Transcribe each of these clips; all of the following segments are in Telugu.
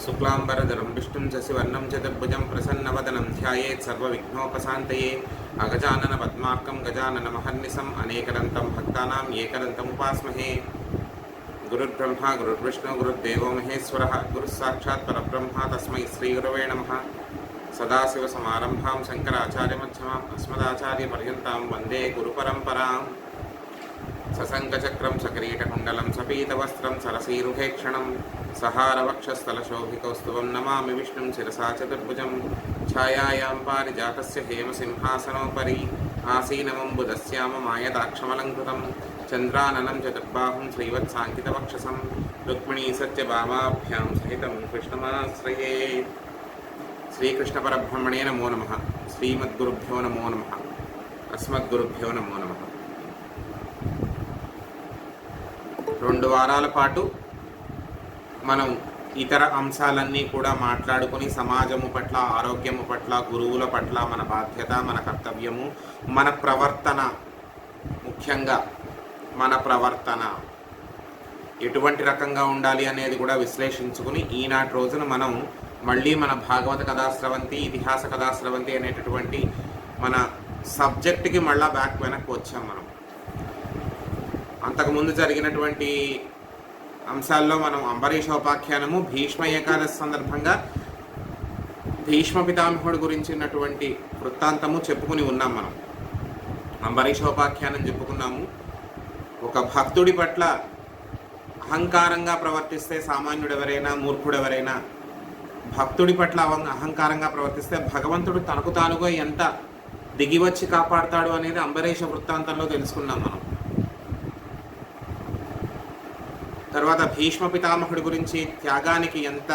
शुक्लांबरधरं विष्णुं शशिवर्णं चतुर्भुजं प्रसन्नवदनं ध्यायेत् सर्वविघ्नोपशान्तये अगजाननपद्मार्कं गजाननमहर्निशम् अनेकदन्तं भक्तानां एकदन्तमुपास्महे। गुरुर्ब्रह्मा गुरुर्विष्णु गुरुर्देवो महेश्वरः गुरुस्साक्षात् परब्रह्म तस्मै श्रीगुरवे नमः। सदाशिवसमारम्भां शङ्कराचार्यमध्यमाम् अस्मदाचार्यपर्यन्तां वन्दे गुरुपरम्पराम्। सशङ्खचक्रं सकिरीटकुण्डलं सपीतवस्त्रं सरसीरुहेक्षणं सहारवक्षस्थलशोभिकौस्तुभं नमामि विष्णुं शिरसा चतुर्भुजं। छायायां पारिजातस्य हेमसिंहासनोपरि आसीनमम्बुदस्याममायताक्षमलङ्कृतं चन्द्राननं चतुर्बाहुं श्रीवत्साङ्कितवक्षसं रुक्मिणी सत्यभामाभ्यां सहितं कृष्णमाश्रये। श्रीकृष्णपरब्रह्मणे नमो नमः। श्रीमद्गुरुभ्यो नमो नमः। अस्मद्गुरुभ्यो नमो नमः। 2 వారాల పాటు మనం ఇతర అంశాలన్నీ కూడా మాట్లాడుకొని సమాజము పట్ల, ఆరోగ్యము పట్ల, గురువుల పట్ల మన బాధ్యత, మన కర్తవ్యము, మన ప్రవర్తన, ముఖ్యంగా మన ప్రవర్తన ఎటువంటి రకంగా ఉండాలి అనేది కూడా విశ్లేషించుకుని ఈనాటి రోజున మనం మళ్ళీ మన భాగవత కథాస్రవంతి, ఇతిహాస కథాస్రవంతి అనేటటువంటి మన సబ్జెక్ట్కి మళ్ళా వెనక్కి వచ్చాం మనం. అంతకుముందు జరిగినటువంటి అంశాల్లో మనం అంబరీషోపాఖ్యానము, భీష్మ ఏకాదశి సందర్భంగా భీష్మ పితామహుడు గురించి ఉన్నటువంటి వృత్తాంతము చెప్పుకుని ఉన్నాం మనం. అంబరీషోపాఖ్యానం చెప్పుకున్నాము. ఒక భక్తుడి పట్ల అహంకారంగా ప్రవర్తిస్తే, సామాన్యుడెవరైనా మూర్ఖుడెవరైనా భక్తుడి పట్ల అహంకారంగా ప్రవర్తిస్తే భగవంతుడు తనకు తానుగా ఎంత దిగివచ్చి కాపాడుతాడు అనేది అంబరీష వృత్తాంతంలో తెలుసుకున్నాం మనం. తర్వాత భీష్మ పితామహుడి గురించి త్యాగానికి ఎంత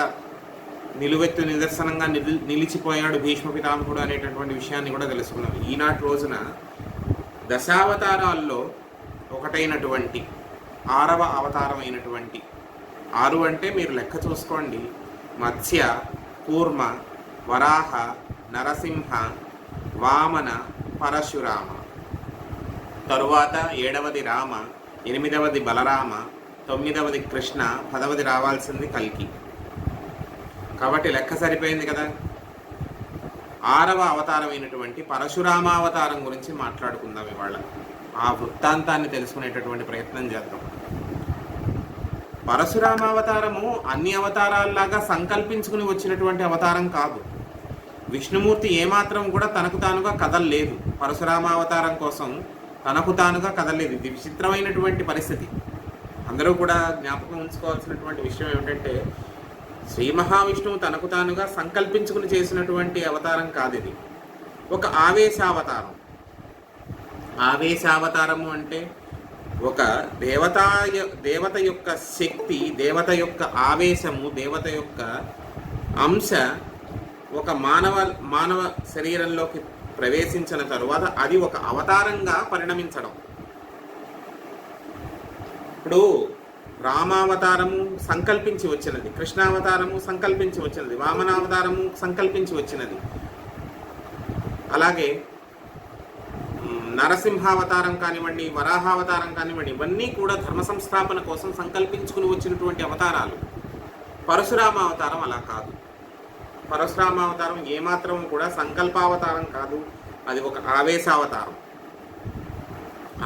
నిలువెత్తు నిదర్శనంగా నిలిచిపోయాడు భీష్మ పితామహుడు అనేటటువంటి విషయాన్ని కూడా తెలుసుకున్నాం. ఈనాటి రోజున దశావతారాల్లో ఒకటైనటువంటి 6వ అవతారం అయినటువంటి, 6 అంటే మీరు లెక్క చూసుకోండి, మత్స్య, కూర్మ, వరాహ, నరసింహ, వామన, పరశురామ. తరువాత 7వది రామ, 8వది బలరామ, 9వది కృష్ణ, 10వది రావాల్సింది కల్కి. కాబట్టి లెక్క సరిపోయింది కదా. 6వ అవతారం అయినటువంటి పరశురామావతారం గురించి మాట్లాడుకుందాం ఇవాళ. ఆ వృత్తాంతాన్ని తెలుసుకునేటటువంటి ప్రయత్నం చేద్దాం. పరశురామావతారము అన్ని అవతారాల్లాగా సంకల్పించుకుని వచ్చినటువంటి అవతారం కాదు. విష్ణుమూర్తి ఏమాత్రం కూడా తనకు తానుగా కదలలేదు. పరశురామావతారం కోసం తనకు తానుగా కదలలేదు. ఇది విచిత్రమైనటువంటి పరిస్థితి. అందరూ కూడా జ్ఞాపకం ఉంచుకోవాల్సినటువంటి విషయం ఏమిటంటే, శ్రీ మహావిష్ణువు తనకు తానుగా సంకల్పించుకుని చేసినటువంటి అవతారం కాదు ఇది. ఒక ఆవేశావతారం. ఆవేశావతారము అంటే ఒక దేవత యొక్క శక్తి, దేవత యొక్క ఆవేశము, దేవత యొక్క అంశ ఒక మానవ శరీరంలోకి ప్రవేశించిన తరువాత అది ఒక అవతారంగా పరిణమించడం. ఇప్పుడు రామావతారము సంకల్పించి వచ్చినది, కృష్ణావతారము సంకల్పించి వచ్చినది, వామనావతారము సంకల్పించి వచ్చినది. అలాగే నరసింహావతారం కానివ్వండి, వరాహావతారం కానివ్వండి, ఇవన్నీ కూడా ధర్మ సంస్థాపన కోసం సంకల్పించుకుని వచ్చినటువంటి అవతారాలు. పరశురామావతారం అలా కాదు. పరశురామావతారం ఏమాత్రం కూడా సంకల్పావతారం కాదు, అది ఒక ఆవేశావతారం.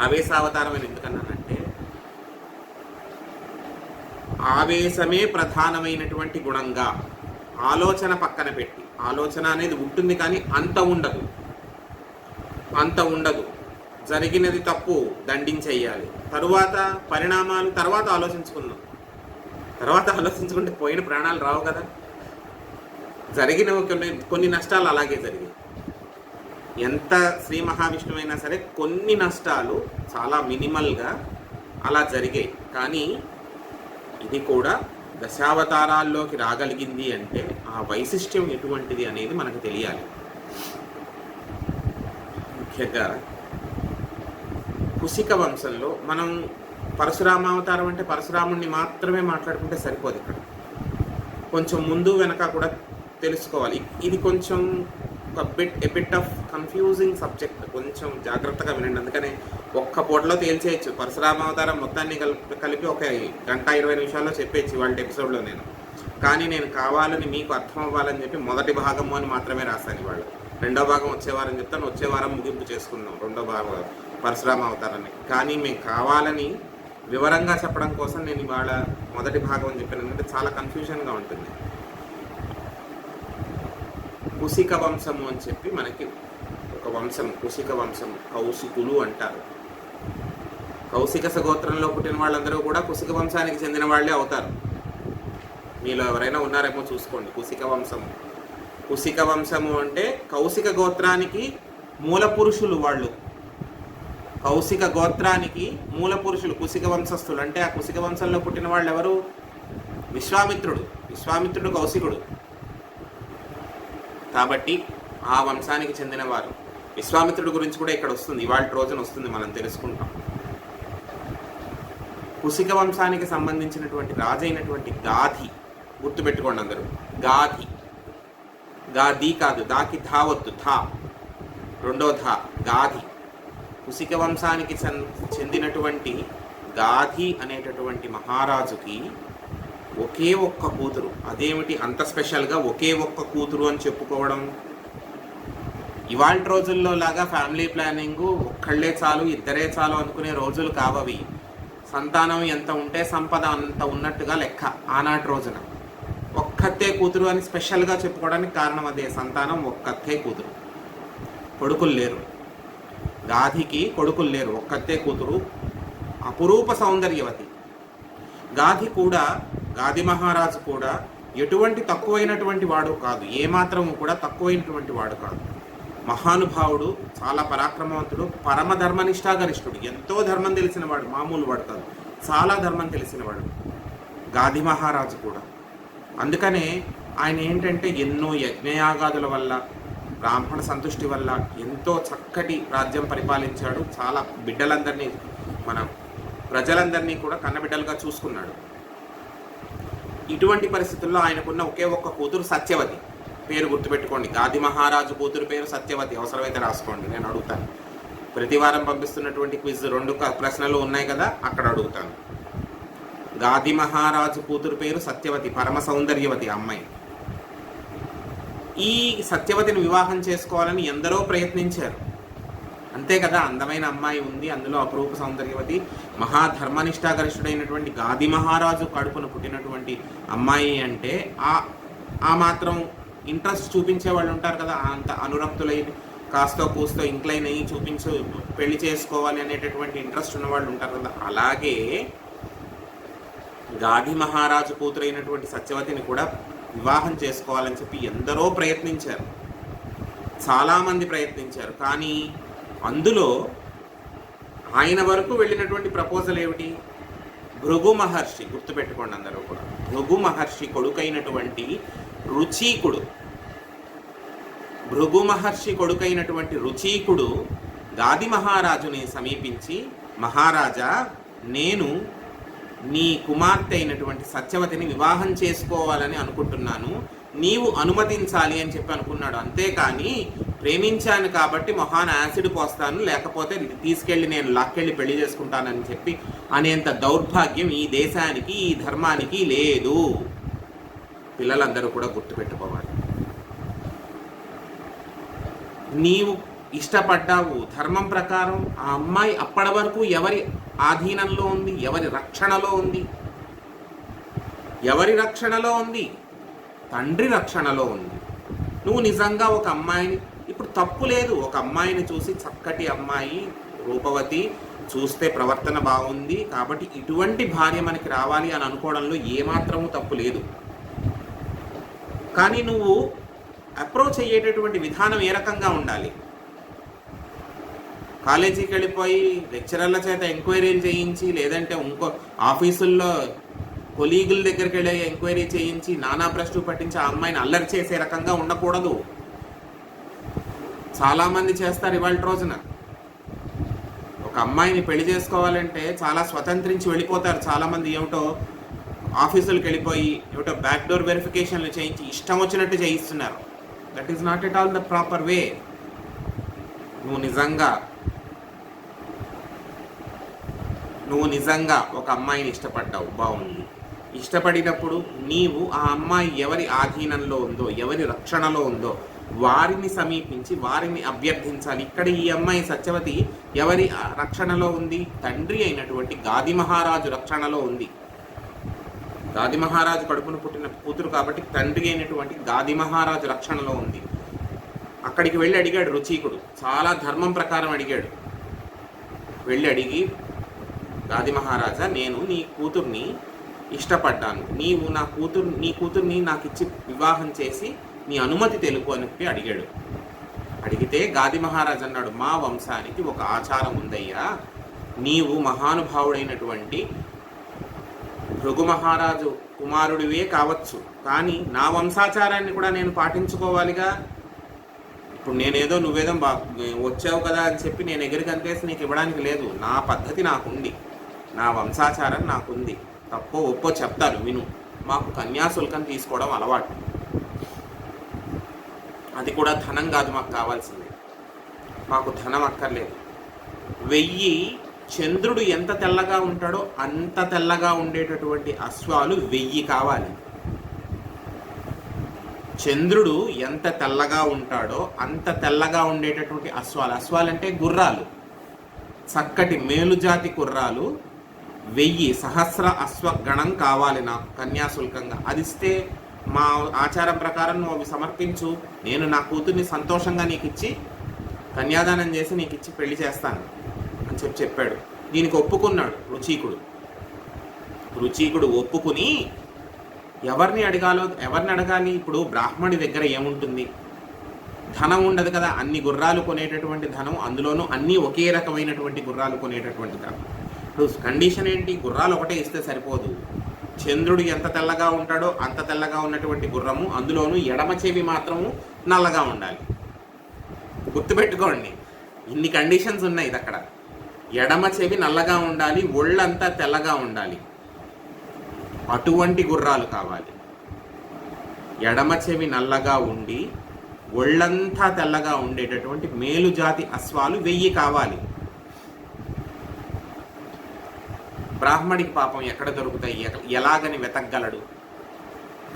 ఆవేశావతారం అని ఎందుకన్నానంటే, ఆవేశమే ప్రధానమైనటువంటి గుణంగా, ఆలోచన పక్కన పెట్టి, ఆలోచన అనేది ఉంటుంది కానీ అంత ఉండదు. జరిగినది తప్పు, దండించేయాలి. తరువాత పరిణామాలు తర్వాత ఆలోచించుకుంటే పోయిన ప్రాణాలు రావు కదా. జరిగిన కొన్ని నష్టాలు అలాగే జరిగాయి. ఎంత శ్రీ మహావిష్ణువు అయినా సరే కొన్ని నష్టాలు చాలా మినిమల్గా అలా జరిగాయి. కానీ ఇది కూడా దశావతారాల్లోకి రాగలిగింది అంటే ఆ వైశిష్ట్యం ఎటువంటిది అనేది మనకు తెలియాలి. ముఖ్యంగా కుశిక వంశంలో మనం పరశురామావతారం అంటే పరశురాముడిని మాత్రమే మాట్లాడుకుంటే సరిపోదు. ఇక్కడ కొంచెం ముందు వెనక కూడా తెలుసుకోవాలి. ఇది కొంచెం బిట్ ఆఫ్ కన్ఫ్యూజింగ్ సబ్జెక్ట్. కొంచెం జాగ్రత్తగా వినండి. అందుకనే ఒక్క పూటలో తేల్చేయచ్చు. పరశురామావతారం మొత్తాన్ని కలిపి ఒక 1:20 నిమిషాల్లో చెప్పేయచ్చు వాళ్ళ ఎపిసోడ్లో నేను. కానీ నేను కావాలని మీకు అర్థం అవ్వాలని చెప్పి మొదటి భాగము అని మాత్రమే రాశాను. ఇవాళ రెండో భాగం వచ్చే వారం చెప్తాను. వచ్చే వారం ముగింపు చేసుకుందాం రెండో భాగం పరశురామ అవతారాన్ని. కానీ మేము కావాలని వివరంగా చెప్పడం కోసం నేను ఇవాళ మొదటి భాగం అని చెప్పాను. ఎందుకంటే చాలా కన్ఫ్యూజన్గా ఉంటుంది. కుశిక వంశము అని చెప్పి మనకి ఒక వంశం, కుశిక వంశం, కౌశికులు అంటారు. కౌశిక గోత్రంలో పుట్టిన వాళ్ళందరూ కూడా కుశిక వంశానికి చెందిన వాళ్ళే అవుతారు. మీలో ఎవరైనా ఉన్నారేమో చూసుకోండి. కుశిక వంశము, కుశిక వంశము అంటే కౌశిక గోత్రానికి మూల పురుషులు వాళ్ళు. కౌశిక గోత్రానికి మూల పురుషులు కుశిక వంశస్థులు. అంటే ఆ కుశిక వంశంలో పుట్టిన వాళ్ళు ఎవరు? విశ్వామిత్రుడు. విశ్వామిత్రుడు కౌశికుడు కాబట్టి ఆ వంశానికి చెందినవారు. విశ్వామిత్రుడు గురించి కూడా ఇక్కడ వస్తుంది, ఇవాళ రోజున వస్తుంది, మనం తెలుసుకుంటాం. కుశిక వంశానికి సంబంధించినటువంటి రాజైనటువంటి గాధి, గుర్తుపెట్టుకోండి అందరూ, గాధి, గాది కాదు, దాకి ధా వద్దు, ధా రెండో ధా, గాధి. కుశిక వంశానికి చెందినటువంటి గాధి అనేటటువంటి మహారాజుకి ఒకే ఒక్క కూతురు. అదేమిటి అంత స్పెషల్గా ఒకే ఒక్క కూతురు అని చెప్పుకోవడం? ఇవాళ రోజుల్లో లాగా ఫ్యామిలీ ప్లానింగ్ ఒక్కళ్ళే చాలు, ఇద్దరే చాలు అనుకునే రోజులు కావవి. సంతానం ఎంత ఉంటే సంపద అంత ఉన్నట్టుగా లెక్క. ఆనాటి రోజున ఒక్కతే కూతురు అని స్పెషల్గా చెప్పుకోవడానికి కారణం అదే. సంతానం ఒక్కతే కూతురు, కొడుకులు లేరు. గాధికి కొడుకులు లేరు, ఒక్కతే కూతురు, అపురూప సౌందర్యవతి. గాధి కూడా, గాధి మహారాజు కూడా ఎటువంటి తక్కువైనటువంటి వాడు కాదు, ఏమాత్రము కూడా తక్కువైనటువంటి వాడు కాదు. మహానుభావుడు, చాలా పరాక్రమవంతుడు, పరమ ధర్మనిష్టాగరిష్ఠుడు, ఎంతో ధర్మం తెలిసినవాడు, మామూలు వాడు కాదు, చాలా ధర్మం తెలిసినవాడు గాధి మహారాజు కూడా. అందుకనే ఆయన ఏంటంటే ఎన్నో యజ్ఞయాగాదుల వల్ల, బ్రాహ్మణ సంతుష్టి వల్ల ఎంతో చక్కటి రాజ్యం పరిపాలించాడు. చాలా బిడ్డలందరినీ, మన ప్రజలందరినీ కూడా కన్నబిడ్డలుగా చూసుకున్నాడు. ఇటువంటి పరిస్థితుల్లో ఆయనకున్న ఒకే ఒక్క కూతురు సత్యవతి. పేరు గుర్తుపెట్టుకోండి, గాధి మహారాజు కూతురు పేరు సత్యవతి. అవసరమైతే రాసుకోండి, నేను అడుగుతాను. ప్రతి వారం పంపిస్తున్నటువంటి క్విజ్ 2 ప్రశ్నలు ఉన్నాయి కదా, అక్కడ అడుగుతాను. గాధి మహారాజు కూతురు పేరు సత్యవతి, పరమ సౌందర్యవతి అమ్మాయి. ఈ సత్యవతిని వివాహం చేసుకోవాలని ఎందరో ప్రయత్నించారు. అంతే కదా, అందమైన అమ్మాయి ఉంది, అందులో అపురూప సౌందర్యవతి, మహాధర్మనిష్టాగరిష్ఠుడైనటువంటి గాధి మహారాజు కడుపున పుట్టినటువంటి అమ్మాయి అంటే ఆ మాత్రం ఇంట్రెస్ట్ చూపించే వాళ్ళు ఉంటారు కదా, అంత అనురక్తులై కాస్తో కూస్తో ఇంక్లైన్ అయ్యి పెళ్లి చేసుకోవాలి అనేటటువంటి ఇంట్రెస్ట్ ఉన్న వాళ్ళు ఉంటారు కదా. అలాగే గాధి మహారాజు కూతురైనటువంటి సత్యవతిని కూడా వివాహం చేసుకోవాలని చెప్పి ఎందరో ప్రయత్నించారు, చాలామంది ప్రయత్నించారు. కానీ అందులో ఆయన వరకు వెళ్ళినటువంటి ప్రపోజల్ ఏమిటి? భృగు మహర్షి, గుర్తుపెట్టుకోండి అందరూ కూడా, భృగు మహర్షి కొడుకైనటువంటి రుచీకుడు, భృగు మహర్షి కొడుకైనటువంటి రుచీకుడు గాధి మహారాజుని సమీపించి, మహారాజా, నేను నీ కుమార్తె అయినటువంటి సత్యవతిని వివాహం చేసుకోవాలని అనుకుంటున్నాను, నీవు అనుమతించాలి అని చెప్పి అనుకున్నాడు. అంతేకాని ప్రేమించాను కాబట్టి మొహాన యాసిడ్ పోస్తాను, లేకపోతే తీసుకెళ్ళి నేను లాక్కెళ్ళి పెళ్లి చేసుకుంటానని చెప్పి అనేంత దౌర్భాగ్యం ఈ దేశానికి, ఈ ధర్మానికి లేదు. పిల్లలందరూ కూడా గుర్తుపెట్టుకోవాలి. నీవు ఇష్టపడ్డావు, ధర్మం ప్రకారం ఆ అమ్మాయి అప్పటి వరకు ఎవరి ఆధీనంలో ఉంది, ఎవరి రక్షణలో ఉంది? ఎవరి రక్షణలో ఉంది? తండ్రి రక్షణలో ఉంది. నువ్వు నిజంగా ఒక అమ్మాయిని, ఇప్పుడు తప్పు లేదు, ఒక అమ్మాయిని చూసి చక్కటి అమ్మాయి, రూపవతి, చూస్తే ప్రవర్తన బాగుంది కాబట్టి ఇటువంటి భార్య మనకి రావాలి అని అనుకోవడంలో ఏమాత్రము తప్పు లేదు. కానీ నువ్వు అప్రోచ్ అయ్యేటటువంటి విధానం ఏ రకంగా ఉండాలి? కాలేజీకి వెళ్ళిపోయి లెక్చరర్ల చేత ఎంక్వైరీలు చేయించి, లేదంటే ఇంకో ఆఫీసుల్లో కొలీగుల దగ్గరికి వెళ్ళి ఎంక్వైరీ చేయించి నానా ప్రశ్నలు పట్టించి ఆ అమ్మాయిని అల్లరి చేసే రకంగా ఉండకూడదు. చాలామంది చేస్తారు ఇవాళ రోజున. ఒక అమ్మాయిని పెళ్లి చేసుకోవాలంటే చాలా స్వతంత్రించి వెళ్ళిపోతారు చాలామంది. ఏమిటో ఆఫీసులకు వెళ్ళిపోయి ఏమిటో బ్యాక్ డోర్ వెరిఫికేషన్లు చేయించి ఇష్టం వచ్చినట్టు చేయిస్తున్నారు. That is not at all the proper way. నువ్వు నిజంగా ఒక అమ్మాయిని ఇష్టపడ్డావు, బాగుంది, ఇష్టపడినప్పుడు నీవు ఆ అమ్మాయి ఎవరి ఆధీనంలో ఉందో, ఎవరి రక్షణలో ఉందో వారిని సమీపించి వారిని అభ్యర్థించాలి. ఇక్కడ ఈ అమ్మాయి సత్యవతి ఎవరి రక్షణలో ఉంది? తండ్రి అయినటువంటి గాది మహారాజు రక్షణలో ఉంది. గాది మహారాజు కడుపును పుట్టిన కూతురు కాబట్టి తండ్రి అయినటువంటి గాది మహారాజు రక్షణలో ఉంది. అక్కడికి వెళ్ళి అడిగాడు రుచీకుడు, చాలా ధర్మం ప్రకారం అడిగాడు. వెళ్ళి అడిగి, గాది మహారాజా, నేను నీ కూతుర్ని ఇష్టపడ్డాను, నీవు నీ కూతుర్ని నాకు ఇచ్చి వివాహం చేసి నీ అనుమతి తెలుపు అని అడిగాడు. అడిగితే గాది మహారాజు అన్నాడు, మా వంశానికి ఒక ఆచారం ఉందయ్యా, నీవు మహానుభావుడైనటువంటి భృగు మహారాజు కుమారుడివే కావచ్చు, కానీ నా వంశాచారాన్ని కూడా నేను పాటించుకోవాలిగా. ఇప్పుడు నేనేదో నువ్వేదో వచ్చావు కదా అని చెప్పి నేను ఎగిరికంతేసి నీకు ఇవ్వడానికి లేదు. నా పద్ధతి నాకుంది, నా వంశాచారం నాకుంది. తప్పో ఒప్పో చెప్తారు, విను. మాకు కన్యాశుల్కం తీసుకోవడం అలవాటు. అది కూడా ధనం కాదు మాకు కావాల్సింది, మాకు ధనం అక్కర్లేదు. 1000 చంద్రుడు ఎంత తెల్లగా ఉంటాడో అంత తెల్లగా ఉండేటటువంటి అశ్వాలు 1000 కావాలి. చంద్రుడు ఎంత తెల్లగా ఉంటాడో అంత తెల్లగా ఉండేటటువంటి అశ్వాలు అంటే గుర్రాలు, చక్కటి మేలుజాతి గుర్రాలు 1000 సహస్ర అశ్వగణం కావాలి నాకు కన్యాశుల్కంగా. అది ఇస్తే మా ఆచారం ప్రకారం నువ్వు అవి సమర్పించు, నేను నా కూతుర్ని సంతోషంగా నీకు ఇచ్చి కన్యాదానం చేసి నీకు ఇచ్చి పెళ్లి చేస్తాను అని చెప్పాడు. దీనికి ఒప్పుకున్నాడు రుచీకుడు. రుచీకుడు ఒప్పుకుని ఎవరిని అడగాలి? ఇప్పుడు బ్రాహ్మణి దగ్గర ఏముంటుంది? ధనం ఉండదు కదా, అన్ని గుర్రాలు కొనేటటువంటి ధనం, అందులోనూ అన్నీ ఒకే రకమైనటువంటి గుర్రాలు కొనేటటువంటి ధనం. ఇప్పుడు కండిషన్ ఏంటి? గుర్రాలు ఒకటే ఇస్తే సరిపోదు. చంద్రుడు ఎంత తెల్లగా ఉంటాడో అంత తెల్లగా ఉన్నటువంటి గుర్రము, అందులోనూ ఎడమ చెవి మాత్రము నల్లగా ఉండాలి. గుర్తుపెట్టుకోండి, ఇన్ని కండిషన్స్ ఉన్నాయి అక్కడ. ఎడమ చెవి నల్లగా ఉండాలి, ఒళ్ళంతా తెల్లగా ఉండాలి, అటువంటి గుర్రాలు కావాలి. ఎడమ చెవి నల్లగా ఉండి ఒళ్ళంతా తెల్లగా ఉండేటటువంటి మేలుజాతి అశ్వాలు 1000 కావాలి. బ్రాహ్మడికి పాపం ఎక్కడ దొరుకుతాయి, ఎలాగని వెతకగలడు?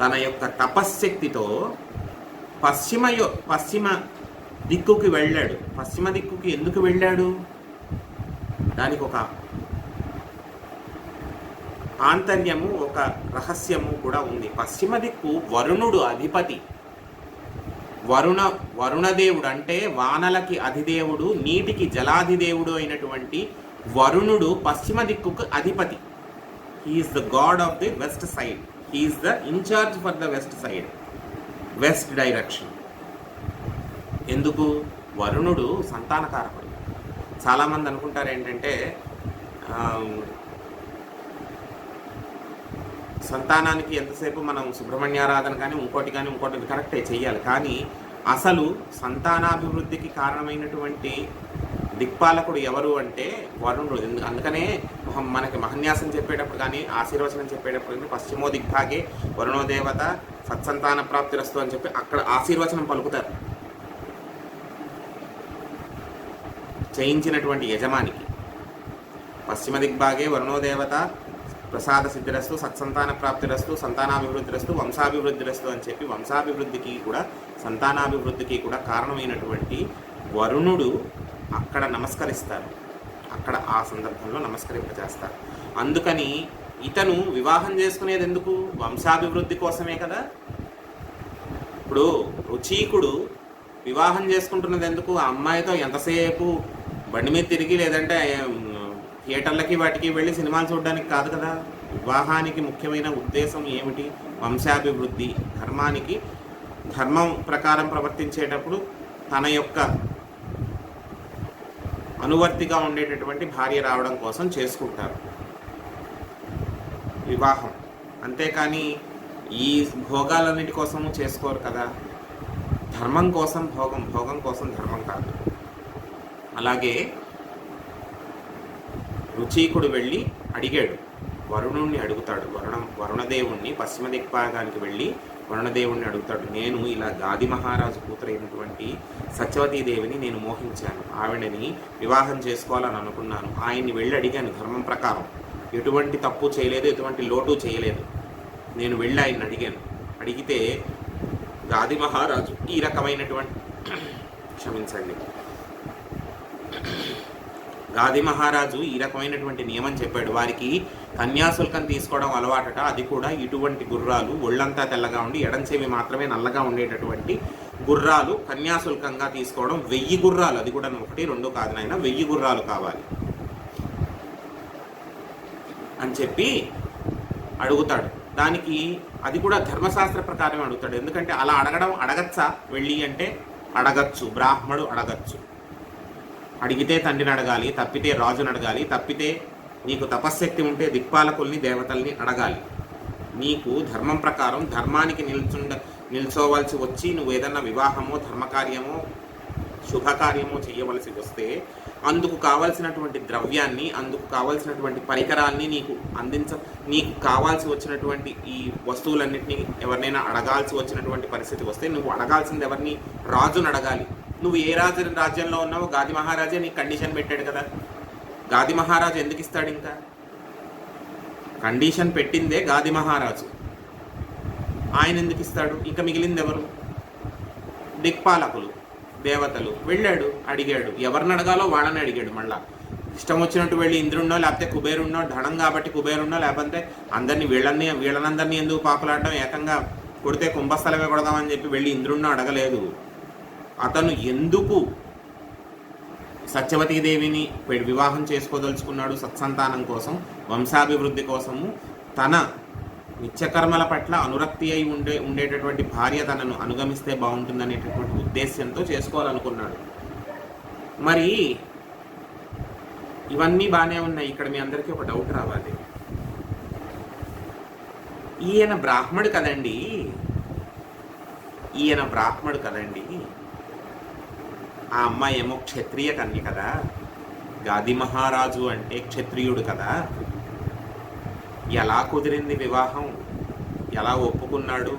తన యొక్క తపశ్శక్తితో పశ్చిమ దిక్కుకి వెళ్ళాడు. పశ్చిమ దిక్కుకి ఎందుకు వెళ్ళాడు? దానికి ఒక ఆంతర్యము, ఒక రహస్యము కూడా ఉంది. పశ్చిమ దిక్కు వరుణుడు అధిపతి. వరుణదేవుడు అంటే వానలకి అధిదేవుడు, నీటికి జలాధిదేవుడు అయినటువంటి వరుణుడు పశ్చిమ దిక్కుకు అధిపతి. He is the god of the west side. He is the in-charge for the west side, west direction. ఎందుకు? వరుణుడు సంతానకారకుడు. చాలామంది అనుకుంటారు ఏంటంటే సంతానానికి ఎంతసేపు మనం సుబ్రహ్మణ్యారాధన కానీ ఇంకోటి కరెక్టే చెయ్యాలి, కానీ అసలు సంతానాభివృద్ధికి కారణమైనటువంటి దిక్పాలకుడు ఎవరు అంటే వరుణుడు. అందుకనే మనకి మహన్యాసం చెప్పేటప్పుడు కానీ ఆశీర్వచనం చెప్పేటప్పుడు కానీ పశ్చిమో దిగ్భాగే వరుణో దేవత సత్సంతాన ప్రాప్తిరస్తు అని చెప్పి అక్కడ ఆశీర్వచనం పలుకుతారు చేయించినటువంటి యజమానికి. పశ్చిమ దిగ్భాగే వరుణో దేవత ప్రసాద సిద్ధిరస్తు సత్సంతాన ప్రాప్తిరస్తు సంతానాభివృద్ధిరస్తు వంశాభివృద్ధిరస్తు అని చెప్పి వంశాభివృద్ధికి కూడా సంతానాభివృద్ధికి కూడా కారణమైనటువంటి వరుణుడు అక్కడ నమస్కరిస్తారు. అక్కడ ఆ సందర్భంలో నమస్కరింపజేస్తారు. అందుకని ఇతను వివాహం చేసుకునేది ఎందుకు? వంశాభివృద్ధి కోసమే కదా. ఇప్పుడు రుచీకుడు వివాహం చేసుకుంటున్నది ఎందుకు? ఆ అమ్మాయితో ఎంతసేపు బండి మీద తిరిగి లేదంటే థియేటర్లకి వాటికి వెళ్ళి సినిమాలు చూడడానికి కాదు కదా. వివాహానికి ముఖ్యమైన ఉద్దేశం ఏమిటి? వంశాభివృద్ధి. ధర్మం ప్రకారం ప్రవర్తించేటప్పుడు తన యొక్క అనువర్తిగా ఉండేటటువంటి భార్య రావడం కోసం చేసుకుంటారు వివాహం. అంతేకాని ఈ భోగాలన్నిటి కోసము చేసుకోరు కదా. ధర్మం కోసం భోగం, భోగం కోసం ధర్మం కాదు. అలాగే రుచీకుడు వెళ్ళి అడిగాడు, వరుణుణ్ణి అడుగుతాడు. వరుణదేవుణ్ణి పశ్చిమ దిక్పాగానికి వెళ్ళి వరుణదేవుణ్ణి అడుగుతాడు, నేను ఇలా గాది మహారాజు కూతురైనటువంటి సత్యవతీదేవిని నేను మోహించాను, ఆవిడని వివాహం చేసుకోవాలని అనుకున్నాను. ఆయన్ని వెళ్ళి అడిగాను ధర్మం ప్రకారం, ఎటువంటి తప్పు చేయలేదు, ఎటువంటి లోటు చేయలేదు. నేను వెళ్ళి ఆయన అడిగాను. అడిగితే గాది మహారాజు ఈ రకమైనటువంటి క్షమించండి, గాది మహారాజు ఈ రకమైనటువంటి నియమం చెప్పాడు. వారికి కన్యాశుల్కం తీసుకోవడం అలవాటట. అది కూడా ఇటువంటి గుర్రాలు ఒళ్ళంతా తెల్లగా ఉండి ఎడంచెవి మాత్రమే నల్లగా ఉండేటటువంటి గుర్రాలు కన్యాశుల్కంగా తీసుకోవడం. 1000 గుర్రాలు, అది కూడా 1, 2 కాదు నాయన, 1000 గుర్రాలు కావాలి అని చెప్పి అడుగుతాడు. దానికి అది కూడా ధర్మశాస్త్ర ప్రకారం అడుగుతాడు. ఎందుకంటే అలా అడగచ్చా వెళ్ళి అంటే అడగచ్చు, బ్రాహ్మడు అడగచ్చు. అడిగితే తండ్రిని అడగాలి, తప్పితే రాజుని అడగాలి, తప్పితే నీకు తపశ్శక్తి ఉంటే దిక్పాలకుల్ని దేవతల్ని అడగాలి. నీకు ధర్మం ప్రకారం ధర్మానికి నిల్చోవలసి వచ్చి నువ్వు ఏదన్నా వివాహమో ధర్మకార్యమో శుభకార్యమో చేయవలసి వస్తే అందుకు కావాల్సినటువంటి ద్రవ్యాన్ని, అందుకు కావాల్సినటువంటి పరికరాల్ని నీకు కావాల్సి వచ్చినటువంటి ఈ వస్తువులన్నింటినీ ఎవరినైనా అడగాల్సి వచ్చినటువంటి పరిస్థితి వస్తే నువ్వు అడగాల్సింది ఎవరిని? రాజుని అడగాలి. నువ్వు ఏ రాజ్యంలో ఉన్నావో గాది మహారాజే నీకు కండిషన్ పెట్టాడు కదా. గాది మహారాజు ఎందుకు ఇస్తాడు? ఇంకా కండిషన్ పెట్టిందే గాది మహారాజు, ఆయన ఎందుకు ఇస్తాడు? ఇంకా మిగిలింది ఎవరు? దిక్పాలకులు, దేవతలు. వెళ్ళాడు, అడిగాడు. ఎవరిని అడగాలో వాళ్ళని అడిగాడు. మళ్ళా ఇష్టం వచ్చినట్టు వెళ్ళి ఇంద్రున్నో లేకపోతే కుబేరున్నో, ధనం కాబట్టి కుబేరున్నో, లేకపోతే అందరినీ వీళ్ళనందరినీ ఎందుకు పాకులాడడం, ఏకంగా కొడితే కుంభస్థలమే కొడదామని చెప్పి వెళ్ళి ఇంద్రున్నో అడగలేదు. అతను ఎందుకు సత్యవతీదేవిని వివాహం చేసుకోదలుచుకున్నాడు? సత్సంతానం కోసం, వంశాభివృద్ధి కోసము, తన నిత్యకర్మల పట్ల అనురక్తి అయి ఉండేటటువంటి భార్య తనను అనుగమిస్తే బాగుంటుందనేటటువంటి ఉద్దేశ్యంతో చేసుకోవాలనుకున్నాడు. మరి ఇవన్నీ బాగానే ఉన్నాయి. ఇక్కడ మీ అందరికీ ఒక డౌట్ రావాలి. ఈయన బ్రాహ్మడు కదండి, ఆ అమ్మాయి ఏమో క్షత్రియ కన్య కదా, గాది మహారాజు అంటే క్షత్రియుడు కదా, ఎలా కుదిరింది వివాహం? ఎలా ఒప్పుకున్నాడు?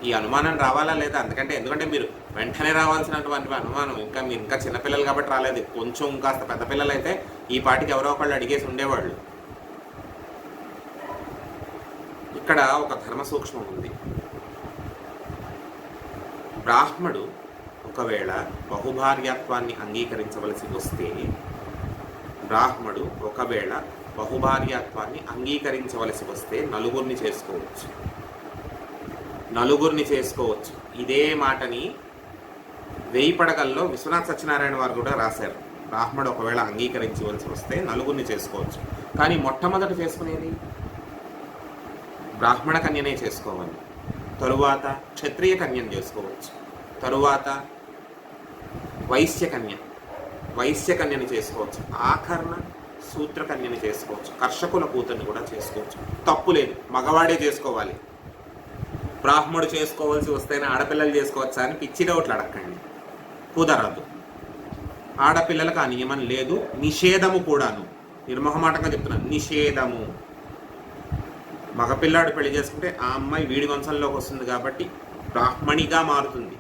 ఈ అనుమానం రావాలా లేదా? ఎందుకంటే మీరు వెంటనే రావాల్సినటువంటి అనుమానం, మీరు ఇంకా చిన్నపిల్లలు కాబట్టి రాలేదు. కొంచెం కాస్త పెద్ద పిల్లలు అయితే ఈ పాటికి ఎవరో ఒకళ్ళు అడిగేసి ఉండేవాళ్ళు. ఇక్కడ ఒక ధర్మ సూక్ష్మం ఉంది. బ్రాహ్మడు ఒకవేళ బహుభార్యాత్వాన్ని అంగీకరించవలసి వస్తే, నలుగురిని చేసుకోవచ్చు. ఇదే మాటని 1000 పడగల్లో విశ్వనాథ సత్యనారాయణ వారు కూడా రాశారు. బ్రాహ్మడు ఒకవేళ అంగీకరించవలసి వస్తే నలుగురిని చేసుకోవచ్చు. కానీ మొట్టమొదట చేసుకునేది బ్రాహ్మణ కన్యనే చేసుకోవాలి. తరువాత క్షత్రియ కన్యను చేసుకోవచ్చు. తరువాత వైశ్య కన్యని చేసుకోవచ్చు. ఆఖరణ శూద్ర కన్యని చేసుకోవచ్చు. కర్షకుల కూతుర్ని కూడా చేసుకోవచ్చు. తప్పు లేదు, మగవాడే చేసుకోవాలి. బ్రాహ్మడు చేసుకోవాల్సి వస్తేనే ఆడపిల్లలు చేసుకోవచ్చా అని పిచ్చి డౌట్లు అడగండి. కుదరదు. ఆడపిల్లలకు ఆ నియమం లేదు. నిషేధము కూడాను. నిర్మోహమాటంగా చెప్తున్నాను, నిషేధము. మగపిల్లాడు పెళ్లి చేసుకుంటే ఆ అమ్మాయి వీడి వంశంలోకి వస్తుంది కాబట్టి బ్రాహ్మణిగా మారుతుంది.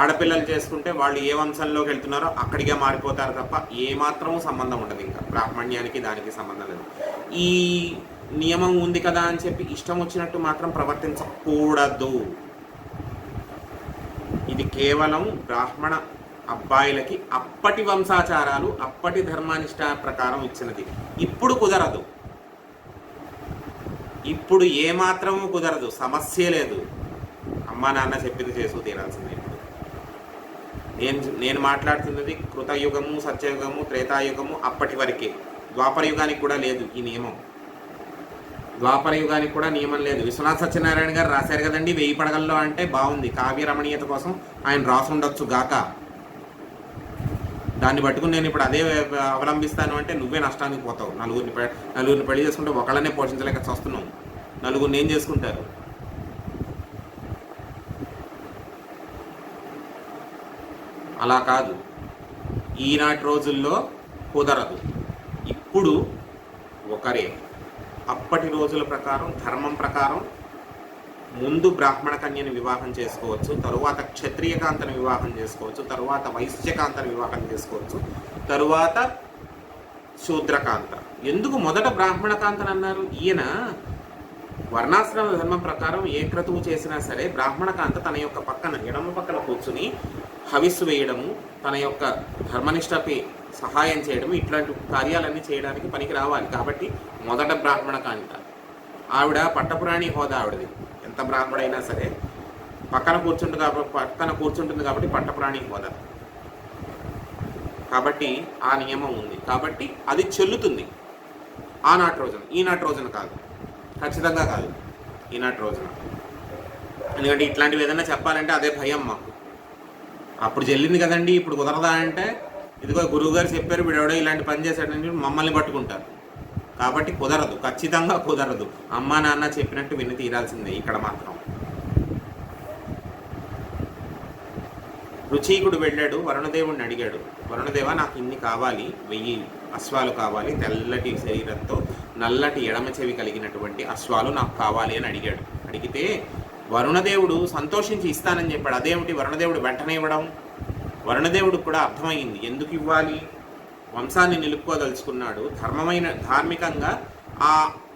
ఆడపిల్లలు చేసుకుంటే వాళ్ళు ఏ వంశంలోకి వెళ్తున్నారో అక్కడికే మారిపోతారు తప్ప ఏమాత్రము సంబంధం ఉండదు. ఇంకా బ్రాహ్మణ్యానికి దానికి సంబంధం లేదు. ఈ నియమం ఉంది కదా అని చెప్పి ఇష్టం వచ్చినట్టు మాత్రం ప్రవర్తించకూడదు. ఇది కేవలం బ్రాహ్మణ అబ్బాయిలకి అప్పటి వంశాచారాలు, అప్పటి ధర్మానిష్ట ప్రకారం ఇచ్చినది. ఇప్పుడు కుదరదు. ఇప్పుడు ఏమాత్రము కుదరదు. సమస్య లేదు. అమ్మా నాన్న చెప్పింది చేసు తీరాల్సిందే. నేను మాట్లాడుతున్నది కృతయుగము, సత్యయుగము, త్రేతాయుగము అప్పటి వరకే. ద్వాపర యుగానికి కూడా లేదు ఈ నియమం. ద్వాపర యుగానికి కూడా నియమం లేదు. విశ్వనాథ సత్యనారాయణ గారు రాశారు కదండి 1000 పడగల్లో అంటే బాగుంది. కావ్య రమణీయత కోసం ఆయన రాసుండొచ్చు గాక. దాన్ని పట్టుకుని నేను ఇప్పుడు అదే అవలంబిస్తాను అంటే నువ్వే నష్టానికి పోతావు. నలుగురిని పెళ్లి చేసుకుంటే ఒకళ్ళనే పోషించలేక చూస్తున్నావు. నలుగురిని ఏం చేసుకుంటారు? అలా కాదు. ఈనాటి రోజుల్లో కుదరదు. ఇప్పుడు ఒకరే. అప్పటి రోజుల ప్రకారం, ధర్మం ప్రకారం ముందు బ్రాహ్మణ కన్యని వివాహం చేసుకోవచ్చు, తరువాత క్షత్రియకాంతను వివాహం చేసుకోవచ్చు, తరువాత వైశ్యకాంతను వివాహం చేసుకోవచ్చు, తరువాత శూద్రకాంత. ఎందుకు మొదట బ్రాహ్మణకాంతని అన్నారు? ఈయన వర్ణాశ్రమ ధర్మం ప్రకారం ఏ క్రతువు చేసినా సరే బ్రాహ్మణకాంత తన యొక్క పక్కన ఎడమ పక్కన కూర్చుని హవిస్సు వేయడము, తన యొక్క ధర్మనిష్టకి సహాయం చేయడము, ఇట్లాంటి కార్యాలన్నీ చేయడానికి పనికి రావాలి. కాబట్టి మొదట బ్రాహ్మణకాంత. ఆవిడ పట్టపురాణి హోదా ఆవిడది. ఎంత బ్రాహ్మడైనా సరే పక్కన కూర్చుంటుంది కాబట్టి పట్టపురాణి హోదా. కాబట్టి ఆ నియమం ఉంది. కాబట్టి అది చెల్లుతుంది ఆనాటి రోజున. ఈనాటి రోజున కాదు, ఖచ్చితంగా కాదు ఈనాటి రోజున. ఎందుకంటే ఇట్లాంటివి ఏదైనా చెప్పాలంటే అదే భయం మాకు. అప్పుడు చెల్లింది కదండి, ఇప్పుడు కుదరదా అంటే, ఇదిగో గురువు గారు చెప్పారు వీడెవడో ఇలాంటి పని చేశాడని మమ్మల్ని పట్టుకుంటారు. కాబట్టి కుదరదు, ఖచ్చితంగా కుదరదు. అమ్మా నాన్న చెప్పినట్టు విని తీరాల్సిందే. ఇక్కడ మాత్రం రుచీకుడు వెళ్ళాడు, వరుణదేవుడిని అడిగాడు, వరుణదేవ నాకు ఇన్ని కావాలి, 1000 అశ్వాలు కావాలి, తెల్లటి శరీరంతో నల్లటి ఎడమ చెవి కలిగినటువంటి అశ్వాలు నాకు కావాలి అని అడిగాడు. అడిగితే వరుణదేవుడు సంతోషించి ఇస్తానని చెప్పాడు. అదేమిటి వరుణదేవుడు వెంటనే ఇవ్వడం? వరుణదేవుడికి కూడా అర్థమైంది ఎందుకు ఇవ్వాలి. వంశాన్ని నిలుపుకోదలుచుకున్నాడు. ధార్మికంగా ఆ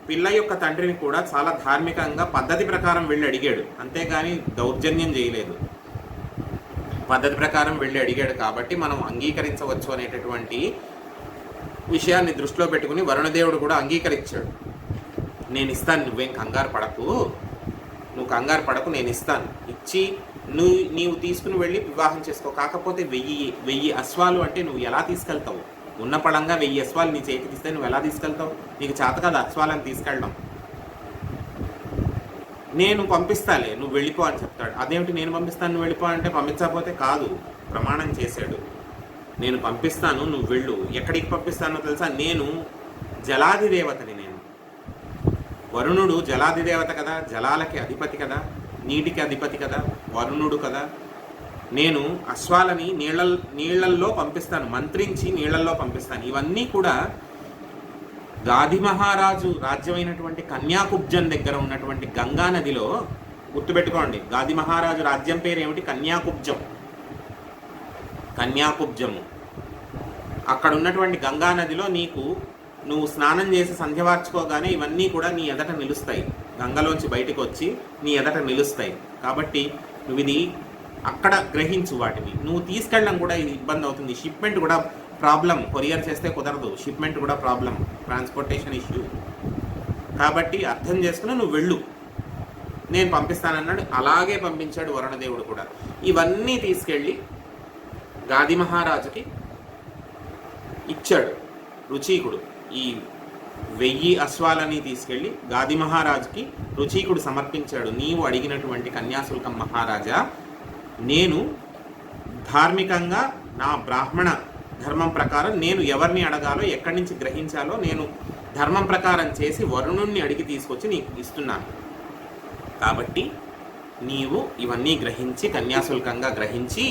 పిల్ల యొక్క తండ్రిని కూడా చాలా ధార్మికంగా పద్ధతి ప్రకారం వెళ్ళి అడిగాడు, అంతేగాని దౌర్జన్యం చేయలేదు. పద్ధతి ప్రకారం వెళ్ళి అడిగాడు కాబట్టి మనం అంగీకరించవచ్చు అనేటటువంటి విషయాన్ని దృష్టిలో పెట్టుకుని వరుణదేవుడు కూడా అంగీకరించాడు. నేను ఇస్తాను, నువ్వేం కంగారు పడకు, నేను ఇస్తాను, ఇచ్చి నీవు తీసుకుని వెళ్ళి వివాహం చేసుకో. కాకపోతే 1000 అశ్వాలు అంటే నువ్వు ఎలా తీసుకెళ్తావు? ఉన్న పడంగా 1000 అశ్వాలు నీ చేతికి ఇస్తే నువ్వు ఎలా తీసుకెళ్తావు? నీకు చేత కాదు అశ్వాలను తీసుకెళ్ళడం. నేను పంపిస్తాలే, నువ్వు వెళ్ళిపో అని చెప్తాడు. అదేమిటి నేను పంపిస్తాను నువ్వు వెళ్ళిపో అంటే? పంపించకపోతే కాదు, ప్రమాణం చేశాడు. నేను పంపిస్తాను, నువ్వు వెళ్ళు. ఎక్కడికి పంపిస్తానో తెలుసా? నేను జలాది దేవతని. నేను వరుణుడు జలాది దేవత కదా, జలాలకి అధిపతి కదా, నీటికి అధిపతి కదా, వరుణుడు కదా. నేను అశ్వాలని నీళ్లల్లో పంపిస్తాను, మంత్రించి నీళ్లల్లో పంపిస్తాను. ఇవన్నీ కూడా గాది మహారాజు రాజ్యమైనటువంటి కన్యాకుబ్జం దగ్గర ఉన్నటువంటి గంగా నదిలో, గుర్తుపెట్టుకోండి, గాది మహారాజు రాజ్యం పేరు ఏమిటి? కన్యాకుబ్జము. అక్కడ ఉన్నటువంటి గంగా నదిలో నువ్వు స్నానం చేసి సంధ్యవార్చుకోగానే ఇవన్నీ కూడా నీ ఎదట నిలుస్తాయి. గంగలోంచి బయటకు వచ్చి నీ ఎదట నిలుస్తాయి. కాబట్టి నువ్వు ఇది అక్కడ గ్రహించు. వాటిని నువ్వు తీసుకెళ్ళడం కూడా ఇది ఇబ్బంది అవుతుంది. షిప్మెంట్ కూడా ప్రాబ్లం, కొరియర్ చేస్తే కుదరదు, షిప్మెంట్ కూడా ప్రాబ్లం, ట్రాన్స్పోర్టేషన్ ఇష్యూ. కాబట్టి అర్థం చేసుకుని నువ్వు వెళ్ళు, నేను పంపిస్తానన్నాడు. అలాగే పంపించాడు వరుణదేవుడు కూడా. ఇవన్నీ తీసుకెళ్ళి గాది మహారాజుకి ఇచ్చాడు రుచీకుడు. ఈ 1000 అశ్వాలని తీసుకెళ్ళి గాది మహారాజుకి రుచీకుడు సమర్పించాడు. నీవు అడిగినటువంటి కన్యాశుల్కం మహారాజా, నేను ధార్మికంగా నా బ్రాహ్మణ ధర్మం ప్రకారం నేను ఎవరిని అడగాలో, ఎక్కడి నుంచి గ్రహించాలో నేను ధర్మం ప్రకారం చేసి వరుణుణ్ణి అడిగి తీసుకొచ్చి నీకు ఇస్తున్నాను. కాబట్టి నీవు ఇవన్నీ గ్రహించి, కన్యాశుల్కంగా గ్రహించి,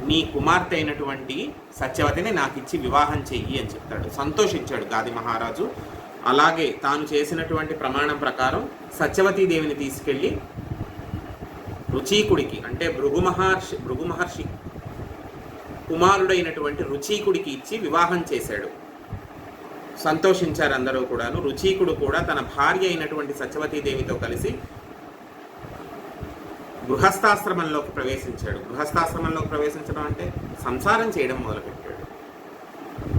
నీ కుమార్తె అయినటువంటి సత్యవతిని నాకు ఇచ్చి వివాహం చెయ్యి అని చెప్తాడు. సంతోషించాడు గాది మహారాజు. అలాగే తాను చేసినటువంటి ప్రమాణం ప్రకారం సత్యవతీదేవిని తీసుకెళ్ళి రుచీకుడికి, అంటే భృగు మహర్షి కుమారుడైనటువంటి రుచీకుడికి ఇచ్చి వివాహం చేశాడు. సంతోషించారు అందరూ కూడాను. రుచీకుడు కూడా తన భార్య అయినటువంటి సత్యవతీదేవితో కలిసి గృహస్థాశ్రమంలోకి ప్రవేశించాడు. గృహస్థాశ్రమంలోకి ప్రవేశించడం అంటే సంసారం చేయడం మొదలుపెట్టాడు.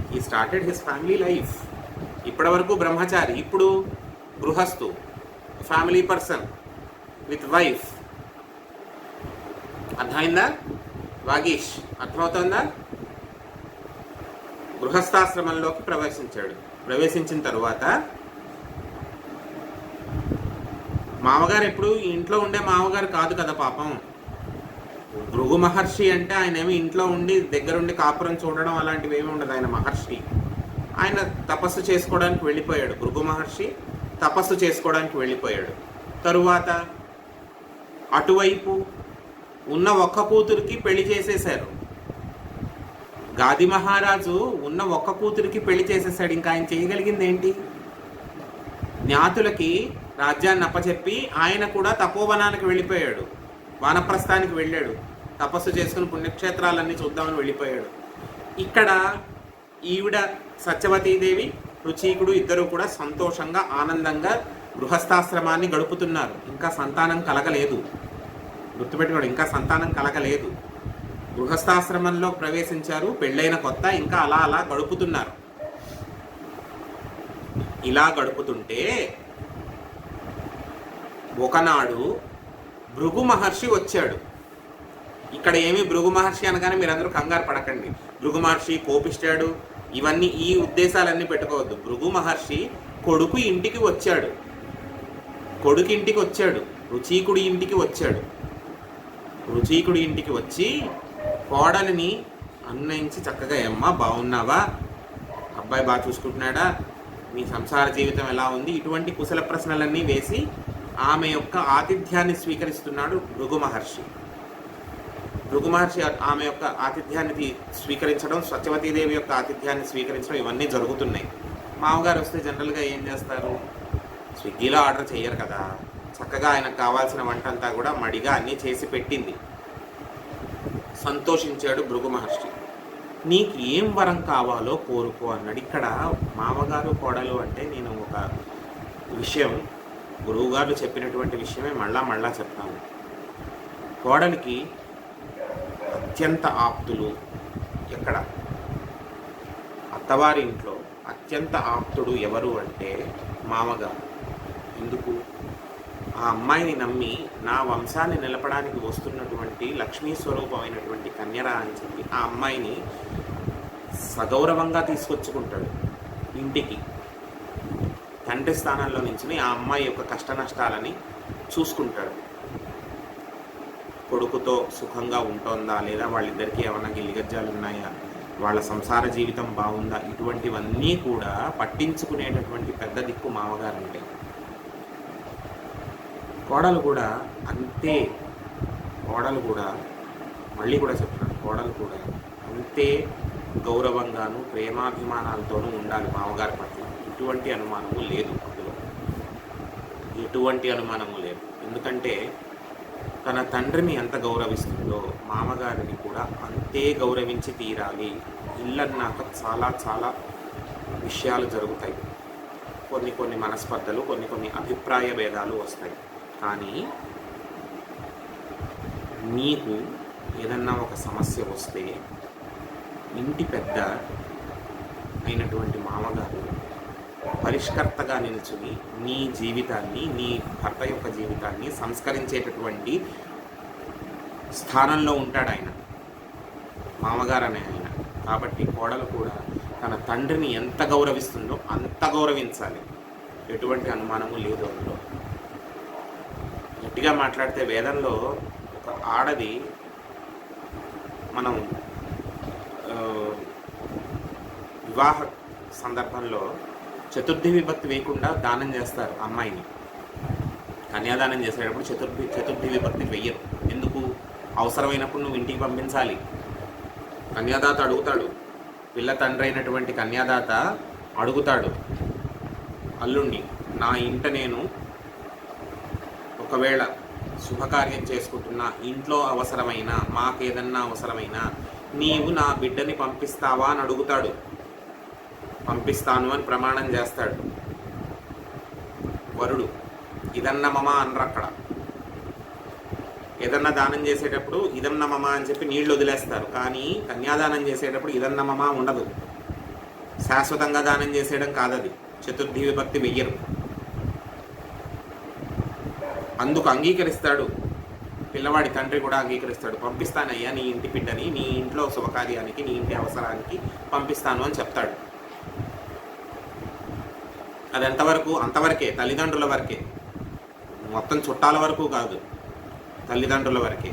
He started his family life. ఇప్పటి వరకు బ్రహ్మచారి, ఇప్పుడు గృహస్థు, ఫ్యామిలీ పర్సన్ విత్ వైఫ్. అర్థమైందా వాగీష్? అర్థమవుతుందా? గృహస్థాశ్రమంలోకి ప్రవేశించాడు. ప్రవేశించిన తరువాత మామగారు ఎప్పుడు ఇంట్లో ఉండే మామగారు కాదు కదా పాపం. భృగు మహర్షి అంటే ఆయన ఏమి ఇంట్లో ఉండి దగ్గరుండి కాపురం చూడడం అలాంటివి ఏమి ఉండదు. ఆయన మహర్షి. ఆయన తపస్సు చేసుకోవడానికి వెళ్ళిపోయాడు. భృగు మహర్షి తపస్సు చేసుకోవడానికి వెళ్ళిపోయాడు. తరువాత అటువైపు ఉన్న ఒక్క కూతురికి పెళ్లి చేసేశారు. గాది మహారాజు ఉన్న ఒక్క కూతురికి పెళ్లి చేసేసాడు. ఇంకా ఆయన చేయగలిగింది ఏంటి? జ్ఞాతులకి రాజ్యాన్ని అప్పచెప్పి ఆయన కూడా తపోవనానికి వెళ్ళిపోయాడు. వానప్రస్థానికి వెళ్ళాడు. తపస్సు చేసుకుని పుణ్యక్షేత్రాలన్నీ చూద్దామని వెళ్ళిపోయాడు. ఇక్కడ ఈవిడ సత్యవతీదేవి రుచీకుడు ఇద్దరు కూడా సంతోషంగా ఆనందంగా గృహస్థాశ్రమాన్ని గడుపుతున్నారు. ఇంకా సంతానం కలగలేదు, గుర్తుపెట్టుకోండి, ఇంకా సంతానం కలగలేదు. గృహస్థాశ్రమంలో ప్రవేశించారు, పెళ్ళైన కొత్త, ఇంకా అలా అలా గడుపుతున్నారు. ఇలా గడుపుతుంటే ఒకనాడు భృగు మహర్షి వచ్చాడు. ఇక్కడ ఏమి భృగు మహర్షి అనగానే మీరందరూ కంగారు పడకండి. భృగు మహర్షి కోపిస్తాడు, ఇవన్నీ ఈ ఉద్దేశాలన్నీ పెట్టుకోవద్దు. భృగు మహర్షి కొడుకు ఇంటికి వచ్చాడు, కొడుకు ఇంటికి వచ్చాడు, రుచీకుడి ఇంటికి వచ్చాడు. రుచీకుడి ఇంటికి వచ్చి కోడలిని అన్నయించి చక్కగా, ఏమ్మా బాగున్నావా, అబ్బాయి బాగా చూసుకుంటున్నాడా, మీ సంసార జీవితం ఎలా ఉంది, ఇటువంటి కుశల ప్రశ్నలన్నీ వేసి ఆమె యొక్క ఆతిథ్యాన్ని స్వీకరిస్తున్నాడు భృగు మహర్షి. భృగు మహర్షి ఆమె యొక్క ఆతిథ్యాన్ని స్వీకరించడం, సత్యవతీదేవి యొక్క ఆతిథ్యాన్ని స్వీకరించడం, ఇవన్నీ జరుగుతున్నాయి. మామగారు వస్తే జనరల్గా ఏం చేస్తారు, స్విగ్గీలో ఆర్డర్ చేయరు కదా, చక్కగా ఆయనకు కావాల్సిన వంట అంతా కూడా మడిగా అన్నీ చేసి పెట్టింది. సంతోషించాడు భృగు మహర్షి. నీకు ఏం వరం కావాలో కోరుకో అన్నాడు. ఇక్కడ మామగారు కోడలు అంటే నేను ఒక విషయం, గురువుగారు చెప్పినటువంటి విషయమే మళ్ళా చెప్తాను. కోడలికి అత్యంత ఆప్తులు, ఎక్కడ అత్తవారి ఇంట్లో అత్యంత ఆప్తుడు ఎవరు అంటే మామగారు. ఎందుకు, ఆ అమ్మాయిని నమ్మి నా వంశాన్ని నిలపడానికి వస్తున్నటువంటి లక్ష్మీ స్వరూపమైనటువంటి కన్యరా అని చెప్పి ఆ అమ్మాయిని సగౌరవంగా తీసుకొచ్చుకుంటాడు ఇంటికి. తండ్రి స్థానంలో నుంచి ఆ అమ్మాయి యొక్క కష్ట నష్టాలని చూసుకుంటాడు. కొడుకుతో సుఖంగా ఉంటుందా లేదా, వాళ్ళిద్దరికీ ఏమైనా గిల్లిగజ్జాలు ఉన్నాయా, వాళ్ళ సంసార జీవితం బాగుందా, ఇటువంటివన్నీ కూడా పట్టించుకునేటటువంటి పెద్ద దిక్కు మామగారంటే. కోడలు కూడా అంతే, కోడలు కూడా మళ్ళీ కూడా చెప్తున్నాను, కోడలు కూడా అంతే గౌరవంగాను ప్రేమాభిమానాలతోనూ ఉండాలి మామగారి పట్ల. ఎటువంటి అనుమానము లేదు అందులో, ఎటువంటి అనుమానము లేదు. ఎందుకంటే తన తండ్రిని ఎంత గౌరవిస్తుందో మామగారిని కూడా అంతే గౌరవించి తీరాలి. ఇల్లన్నాక చాలా చాలా విషయాలు జరుగుతాయి, కొన్ని మనస్పర్ధలు, కొన్ని అభిప్రాయ భేదాలు వస్తాయి. కానీ నీకు ఏదన్నా ఒక సమస్య వస్తే ఇంటి పెద్ద అయినటువంటి మామగారు పరిష్కర్తగా నిల్చుని నీ జీవితాన్ని, నీ భర్త యొక్క జీవితాన్ని సంస్కరించేటటువంటి స్థానంలో ఉంటాడు ఆయన, మామగారు అనే ఆయన. కాబట్టి కోడలు కూడా తన తండ్రిని ఎంత గౌరవిస్తుందో అంత గౌరవించాలి, ఎటువంటి అనుమానము లేదు అందులో. గట్టిగా మాట్లాడితే వేదంలో ఒక ఆడది, మనం వివాహ సందర్భంలో చతుర్థి విభక్తి వేయకుండా దానం చేస్తారు అమ్మాయిని. కన్యాదానం చేసేటప్పుడు చతుర్థి విభక్తి వెయ్యరు. ఎందుకు, అవసరమైనప్పుడు నువ్వు ఇంటికి పంపించాలి. కన్యాదాత అడుగుతాడు, పిల్ల తండ్రి అయినటువంటి కన్యాదాత అడుగుతాడు అల్లుణ్ణి, నా ఇంట నేను ఒకవేళ శుభకార్యం చేసుకుంటున్నా, ఇంట్లో అవసరమైనా, మాకేదన్నా అవసరమైనా నీవు నా బిడ్డని పంపిస్తావా అని అడుగుతాడు. పంపిస్తాను అని ప్రమాణం చేస్తాడు వరుడు. ఇదన్న మమ అనరు అక్కడ. ఏదన్నా దానం చేసేటప్పుడు ఇదన్న మమ అని చెప్పి నీళ్లు వదిలేస్తారు. కానీ కన్యాదానం చేసేటప్పుడు ఇదన్న మమ ఉండదు. శాశ్వతంగా దానం చేసేయడం కాదది, చతుర్థి విభక్తి వెయ్యరు. అందుకు అంగీకరిస్తాడు పిల్లవాడి తండ్రి కూడా అంగీకరిస్తాడు. పంపిస్తానయ్యా నీ ఇంటి బిడ్డని, నీ ఇంట్లో శుభకార్యానికి, నీ ఇంటి అవసరానికి పంపిస్తాను అని చెప్తాడు. అది ఎంతవరకు, అంతవరకే, తల్లిదండ్రుల వరకే, మొత్తం చుట్టాల వరకు కాదు, తల్లిదండ్రుల వరకే,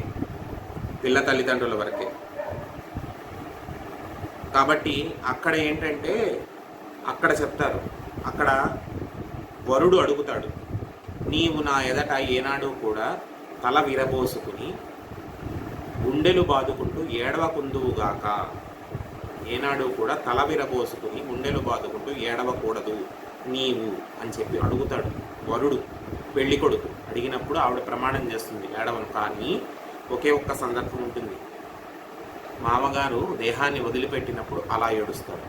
పిల్ల తల్లిదండ్రుల వరకే. కాబట్టి అక్కడ ఏంటంటే, అక్కడ చెప్తారు, అక్కడ వరుడు అడుగుతాడు, నీవు నా ఎదట ఏనాడు కూడా తల విరబోసుకుని గుండెలు బాదుకుంటూ ఏడవకుందువుగాక. ఏనాడు కూడా తల విరబోసుకుని గుండెలు బాదుకుంటూ ఏడవకూడదు నీవు అని చెప్పి అడుగుతాడు వరుడు. పెళ్లి కొడుకు అడిగినప్పుడు ఆవిడ ప్రమాణం చేస్తుంది ఏడవను. కానీ ఒకే ఒక్క సందర్భం ఉంటుంది, మామగారు దేహాన్ని వదిలిపెట్టినప్పుడు అలా ఏడుస్తాడు.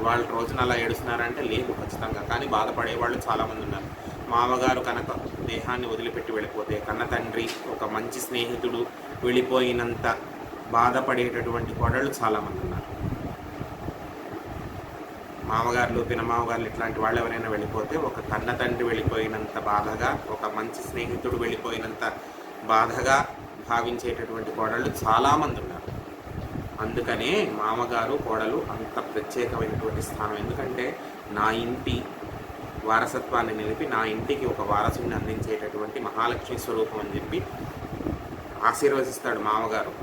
ఇవాళ రోజున అలా ఏడుస్తున్నారంటే లేదు ఖచ్చితంగా, కానీ బాధపడేవాళ్ళు చాలామంది ఉన్నారు. మామగారు కనుక దేహాన్ని వదిలిపెట్టి వెళ్ళిపోతే, కన్న తండ్రి ఒక మంచి స్నేహితుడు వెళ్ళిపోయినంత బాధపడేటటువంటి కోడళ్ళు చాలామంది ఉన్నారు. మామగారులు పినమామగారులు ఇట్లాంటి వాళ్ళు ఎవరైనా వెళ్ళిపోతే ఒక కన్న తండ్రి వెళ్ళిపోయినంత బాధగా, ఒక మంచి స్నేహితుడు వెళ్ళిపోయినంత బాధగా భావించేటటువంటి కోడళ్ళు చాలామంది ఉన్నారు. అందుకనే మామగారు కోడలు అంత ప్రత్యేకమైనటువంటి స్థానం. ఎందుకంటే నా ఇంటి వారసత్వాన్ని నిలిపి నా ఇంటికి ఒక వారసుని అందించేటటువంటి మహాలక్ష్మి స్వరూపం అని చెప్పి ఆశీర్వదిస్తాడు మామగారు.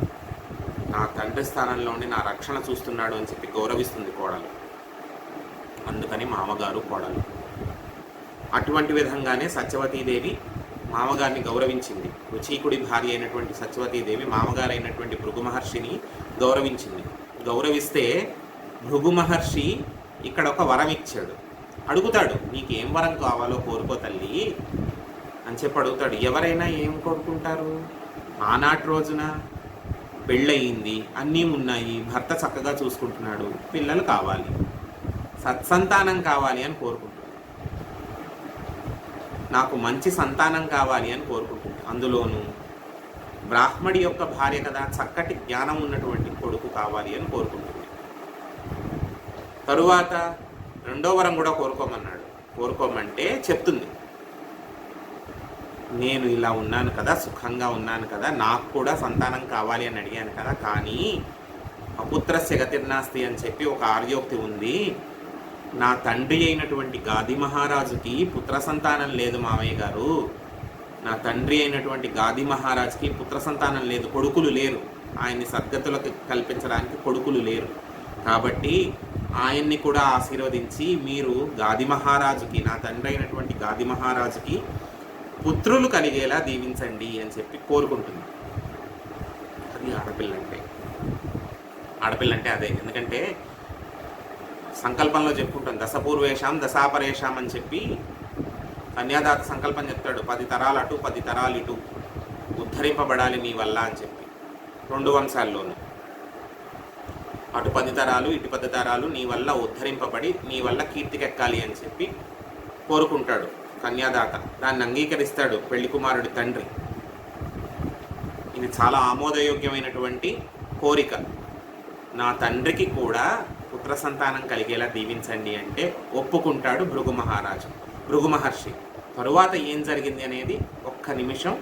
నా తండ్రి స్థానంలో ఉండి నా రక్షణ చూస్తున్నాడు అని చెప్పి గౌరవిస్తుంది కోడలు. అందుకని మామగారు కోడలు. అటువంటి విధంగానే సత్యవతీదేవి మామగారిని గౌరవించింది. రుచీకుడి భార్య అయినటువంటి సత్యవతీదేవి మామగారు అయినటువంటి భృగు మహర్షిని గౌరవించింది. గౌరవిస్తే భృగు మహర్షి ఇక్కడ ఒక వరం ఇచ్చాడు. అడుగుతాడు, నీకేం వరం కావాలో కోరుకో తల్లి అని చెప్పి అడుగుతాడు. ఎవరైనా ఏం కోరుకుంటారు? ఆనాటి రోజున పెళ్ళయింది, అన్నీ ఉన్నాయి, భర్త చక్కగా చూసుకుంటున్నాడు, పిల్లలు కావాలి, సత్సంతానం కావాలి అని కోరుకుంటున్నాడు. నాకు మంచి సంతానం కావాలి అని కోరుకుంటుంది. అందులోనూ బ్రాహ్మడి యొక్క భార్య కదా, చక్కటి జ్ఞానం ఉన్నటువంటి కొడుకు కావాలి అని కోరుకుంటుంది. తరువాత రెండో వరం కూడా కోరుకోమన్నాడు. కోరుకోమంటే చెప్తుంది, నేను ఇలా ఉన్నాను కదా, సుఖంగా ఉన్నాను కదా, నాకు కూడా సంతానం కావాలి అని అడిగాను కదా, కానీ అపుత్రస్య గతిర్నాస్తి అని చెప్పి ఒక ఆర్యోక్తి ఉంది. నా తండ్రి అయినటువంటి గాది మహారాజుకి పుత్ర సంతానం లేదు మామయ్య గారు. నా తండ్రి అయినటువంటి గాది మహారాజుకి పుత్ర సంతానం లేదు, కొడుకులు లేరు. ఆయన్ని సద్గతులకు కల్పించడానికి కొడుకులు లేరు. కాబట్టి ఆయన్ని కూడా ఆశీర్వదించి మీరు గాది మహారాజుకి, నా తండ్రి అయినటువంటి గాది మహారాజుకి పుత్రులు కలిగేలా దీవించండి అని చెప్పి కోరుకుంటుంది. అది ఆడపిల్లంటే. ఆడపిల్లంటే అదే. ఎందుకంటే సంకల్పంలో చెప్పుకుంటాం, దశపూర్వేషాం దశాపరేషాం అని చెప్పి కన్యాదాత సంకల్పం చెప్తాడు. 10 తరాలు అటు 10 తరాలు ఇటు ఉద్ధరింపబడాలి నీ వల్ల అని చెప్పి. 2 వంశాల్లోనూ అటు 10 తరాలు ఇటు 10 తరాలు నీ వల్ల ఉద్ధరింపబడి నీ వల్ల కీర్తికెక్కాలి అని చెప్పి కోరుకుంటాడు కన్యాదాత. దాన్ని అంగీకరిస్తాడు పెళ్లి కుమారుడి తండ్రి. ఇది చాలా ఆమోదయోగ్యమైనటువంటి కోరిక. నా తండ్రికి కూడా పుత్ర సంతానం కలిగేలా దీవించండి అంటే ఒప్పుకుంటాడు భృగు మహర్షి. తరువాత ఏం జరిగింది అనేది ఒక్క నిమిషం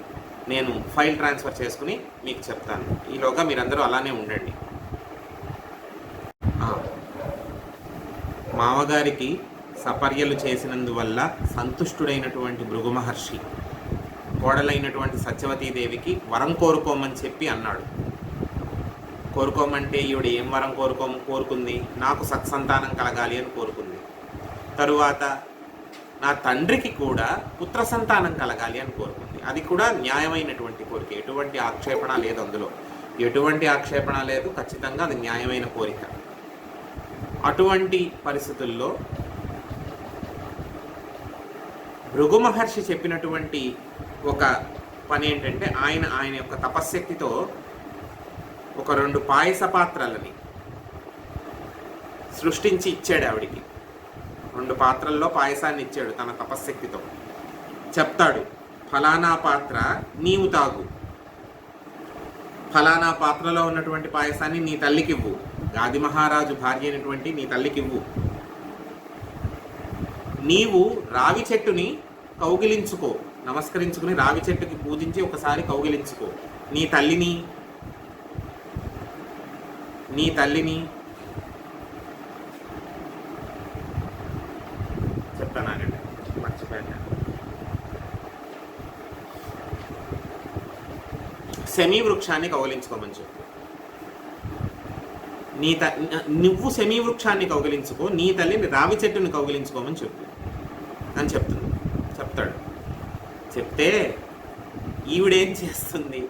నేను ఫైల్ ట్రాన్స్ఫర్ చేసుకుని మీకు చెప్తాను. ఈలోగా మీరందరూ అలానే ఉండండి. మామగారికి సపర్యలు చేసినందువల్ల సంతుష్టుడైనటువంటి భృగు మహర్షి కోడలైనటువంటి సత్యవతీదేవికి వరం కోరుకోమని చెప్పి అన్నాడు. కోరుకోమంటే ఈవిడ ఏం వరం కోరుకుంది? నాకు సత్సంతానం కలగాలి అని కోరుకుంది. తరువాత నా తండ్రికి కూడా పుత్ర సంతానం కలగాలి అని కోరుకుంది. అది కూడా న్యాయమైనటువంటి కోరిక, ఎటువంటి ఆక్షేపణ లేదు అందులో, ఎటువంటి ఆక్షేపణ లేదు. ఖచ్చితంగా అది న్యాయమైన కోరిక. అటువంటి పరిస్థితుల్లో భృగు మహర్షి చెప్పినటువంటి ఒక పని ఏంటంటే ఆయన యొక్క తపశ్శక్తితో ఒక 2 పాయస పాత్రలని సృష్టించి ఇచ్చాడు ఆవిడికి. 2 పాత్రల్లో పాయసాన్ని ఇచ్చాడు తన తపశ్శక్తితో. చెప్తాడు, ఫలానా పాత్ర నీవు తాగు, ఫలానా పాత్రలో ఉన్నటువంటి పాయసాన్ని నీ తల్లికి ఇవ్వు, గాది మహారాజు భార్య అయినటువంటి నీ తల్లికి ఇవ్వు. నీవు రావి చెట్టుని కౌగిలించుకో, నమస్కరించుకుని రావి చెట్టుకి పూజించి ఒకసారి కౌగిలించుకో. నీ తల్లిని చెప్తానండి, మర్చిపోయాను. శమీ వృక్షాన్ని కౌగిలించుకోమని చెప్పు. నువ్వు శమీ వృక్షాన్ని కౌగిలించుకో, నీ తల్లిని రావి చెట్టుని కౌగిలించుకోమని చెప్పు అని చెప్తాడు. చెప్తే ఈవిడేం చేస్తుంది?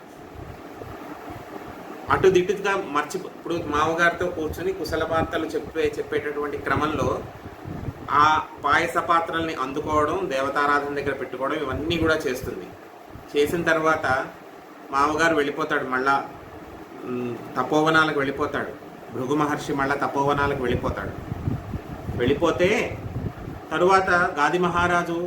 అటు దిట్టుగా ఇప్పుడు మామగారితో కూర్చొని కుశల వార్తలు చెప్పేటటువంటి క్రమంలో ఆ పాయస పాత్రల్ని అందుకోవడం, దేవతారాధన దగ్గర పెట్టుకోవడం, ఇవన్నీ కూడా చేస్తుంది. చేసిన తర్వాత మామగారు వెళ్ళిపోతాడు, మళ్ళా తపోవనాలకు వెళ్ళిపోతాడు. భృగు మహర్షి మళ్ళా తపోవనాలకు వెళ్ళిపోతాడు. వెళ్ళిపోతే తరువాత గాది మహారాజు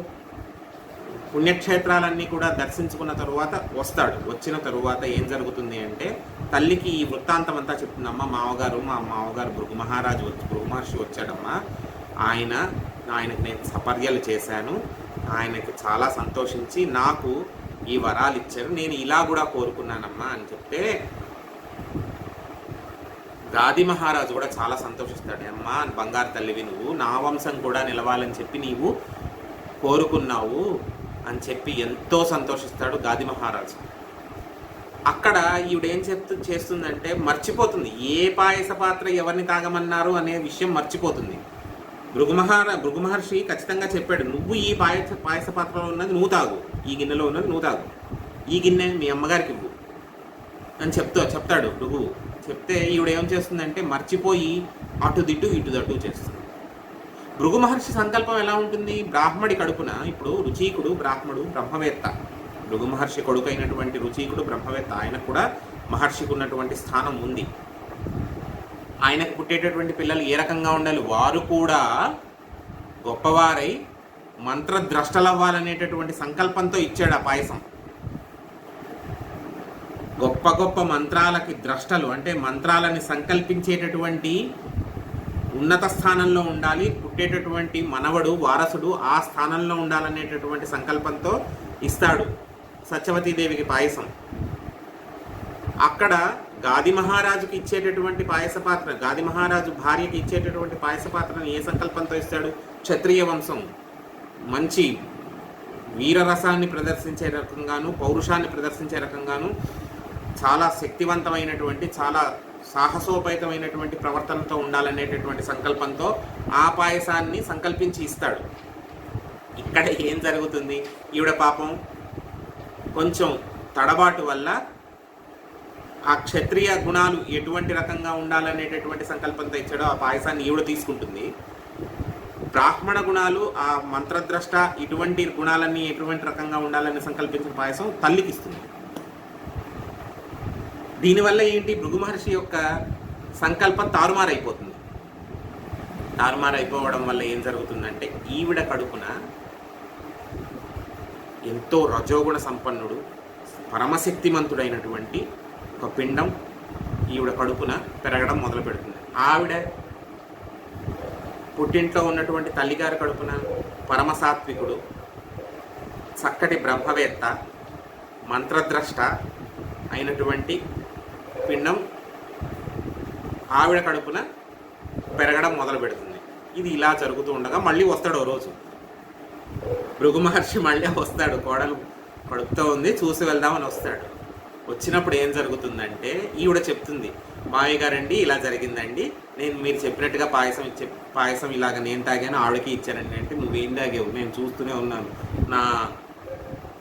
పుణ్యక్షేత్రాలన్నీ కూడా దర్శించుకున్న తరువాత వస్తాడు. వచ్చిన తరువాత ఏం జరుగుతుంది అంటే తల్లికి ఈ వృత్తాంతం అంతా చెప్తుందమ్మా, మా మామగారు భృగు మహర్షి వచ్చాడమ్మా, ఆయనకి నేను సపర్యలు చేశాను, ఆయనకి చాలా సంతోషించి నాకు ఈ వరాలు ఇచ్చారు, నేను ఇలా కూడా కోరుకున్నానమ్మా అని చెప్తే గాది మహారాజు కూడా చాలా సంతోషిస్తాడు. అమ్మా బంగారు తల్లివి, నువ్వు నా వంశం కూడా నిలవాలని చెప్పి నీవు కోరుకున్నావు అని చెప్పి ఎంతో సంతోషిస్తాడు గాది మహారాజు. అక్కడ ఈవిడేం చేస్తుందంటే మర్చిపోతుంది, ఏ పాయస పాత్ర ఎవరిని తాగమన్నారు అనే విషయం మర్చిపోతుంది. భృగు మహర్షి ఖచ్చితంగా చెప్పాడు, నువ్వు ఈ పాయస పాత్రలో ఉన్నది నువ్వు తాగు, ఈ గిన్నెలో ఉన్నది నువ్వు తాగు, ఈ గిన్నె మీ అమ్మగారికి ఇవ్వు అని చెప్తాడు భృగువు. చెప్తే ఈవిడ ఏం చేస్తుందంటే మర్చిపోయి అటు దిట్టు ఇటు దట్టు చేస్తుంది. భృగు మహర్షి సంకల్పం ఎలా ఉంటుంది? బ్రాహ్మడి కడుపున, ఇప్పుడు రుచీకుడు బ్రహ్మవేత్త, భృగు మహర్షి కొడుకు అయినటువంటి రుచీకుడు బ్రహ్మవేత్త, ఆయనకు కూడా మహర్షికి ఉన్నటువంటి స్థానం ఉంది. ఆయనకు పుట్టేటటువంటి పిల్లలు ఏ రకంగా ఉండాలి? వారు కూడా గొప్పవారై మంత్రద్రష్టలవ్వాలనేటటువంటి సంకల్పంతో ఇచ్చాడు ఆ పాయసం. గొప్ప గొప్ప మంత్రాలకి ద్రష్టలు అంటే మంత్రాలని సంకల్పించేటటువంటి ఉన్నత స్థానంలో ఉండాలి, పుట్టేటటువంటి మనవడు వారసుడు ఆ స్థానంలో ఉండాలనేటటువంటి సంకల్పంతో ఇస్తాడు సత్యవతీదేవికి పాయసం. అక్కడ గాది మహారాజుకి ఇచ్చేటటువంటి పాయస పాత్ర, గాది మహారాజు భార్యకి ఇచ్చేటటువంటి పాయస పాత్రను ఏ సంకల్పంతో ఇస్తాడు? క్షత్రియ వంశం, మంచి వీరరసాన్ని ప్రదర్శించే రకంగాను, పౌరుషాన్ని ప్రదర్శించే రకంగాను, చాలా శక్తివంతమైనటువంటి, చాలా సాహసోపేతమైనటువంటి ప్రవర్తనతో ఉండాలనేటటువంటి సంకల్పంతో ఆ పాయసాన్ని సంకల్పించి ఇస్తాడు. ఇక్కడ ఏం జరుగుతుంది? ఈవిడ పాపం కొంచెం తడబాటు వల్ల ఆ క్షత్రియ గుణాలు ఎటువంటి రకంగా ఉండాలనేటటువంటి సంకల్పంతో ఇచ్చాడో ఆ పాయసాన్ని ఈవిడ తీసుకుంటుంది. బ్రాహ్మణ గుణాలు, ఆ మంత్రద్రష్ట ఇటువంటి గుణాలన్నీ ఎటువంటి రకంగా ఉండాలని సంకల్పించిన పాయసం తల్లికి ఇస్తుంది. దీనివల్ల ఏంటి? భృగు మహర్షి యొక్క సంకల్పం తారుమారైపోతుంది. తారుమారైపోవడం వల్ల ఏం జరుగుతుందంటే ఈవిడ కడుపున ఎంతో రజోగుణ సంపన్నుడు, పరమశక్తిమంతుడైనటువంటి ఒక పిండం ఈవిడ కడుపున పెరగడం మొదలు పెడుతుంది. ఆవిడ పుట్టింట్లో ఉన్నటువంటి తల్లిగారి కడుపున పరమసాత్వికుడు, చక్కటి బ్రహ్మవేత్త, మంత్రద్రష్ట అయినటువంటి పిండం ఆవిడ కడుపున పెరగడం మొదలు పెడుతుంది. ఇది ఇలా జరుగుతూ ఉండగా మళ్ళీ వస్తాడు ఓ రోజు భృగు మహర్షి, మళ్ళీ వస్తాడు. కోడలు కడుపుతో ఉంది, చూసి వెళ్దామని వస్తాడు. వచ్చినప్పుడు ఏం జరుగుతుందంటే ఈవిడ చెప్తుంది, మావయ్య గారండి ఇలా జరిగిందండి, నేను మీరు చెప్పినట్టుగా పాయసం ఇలాగ నేను తాగాను, ఆవిడకి ఇచ్చానండి. అంటే నువ్వేం తాగావు? నేను చూస్తూనే ఉన్నాను, నా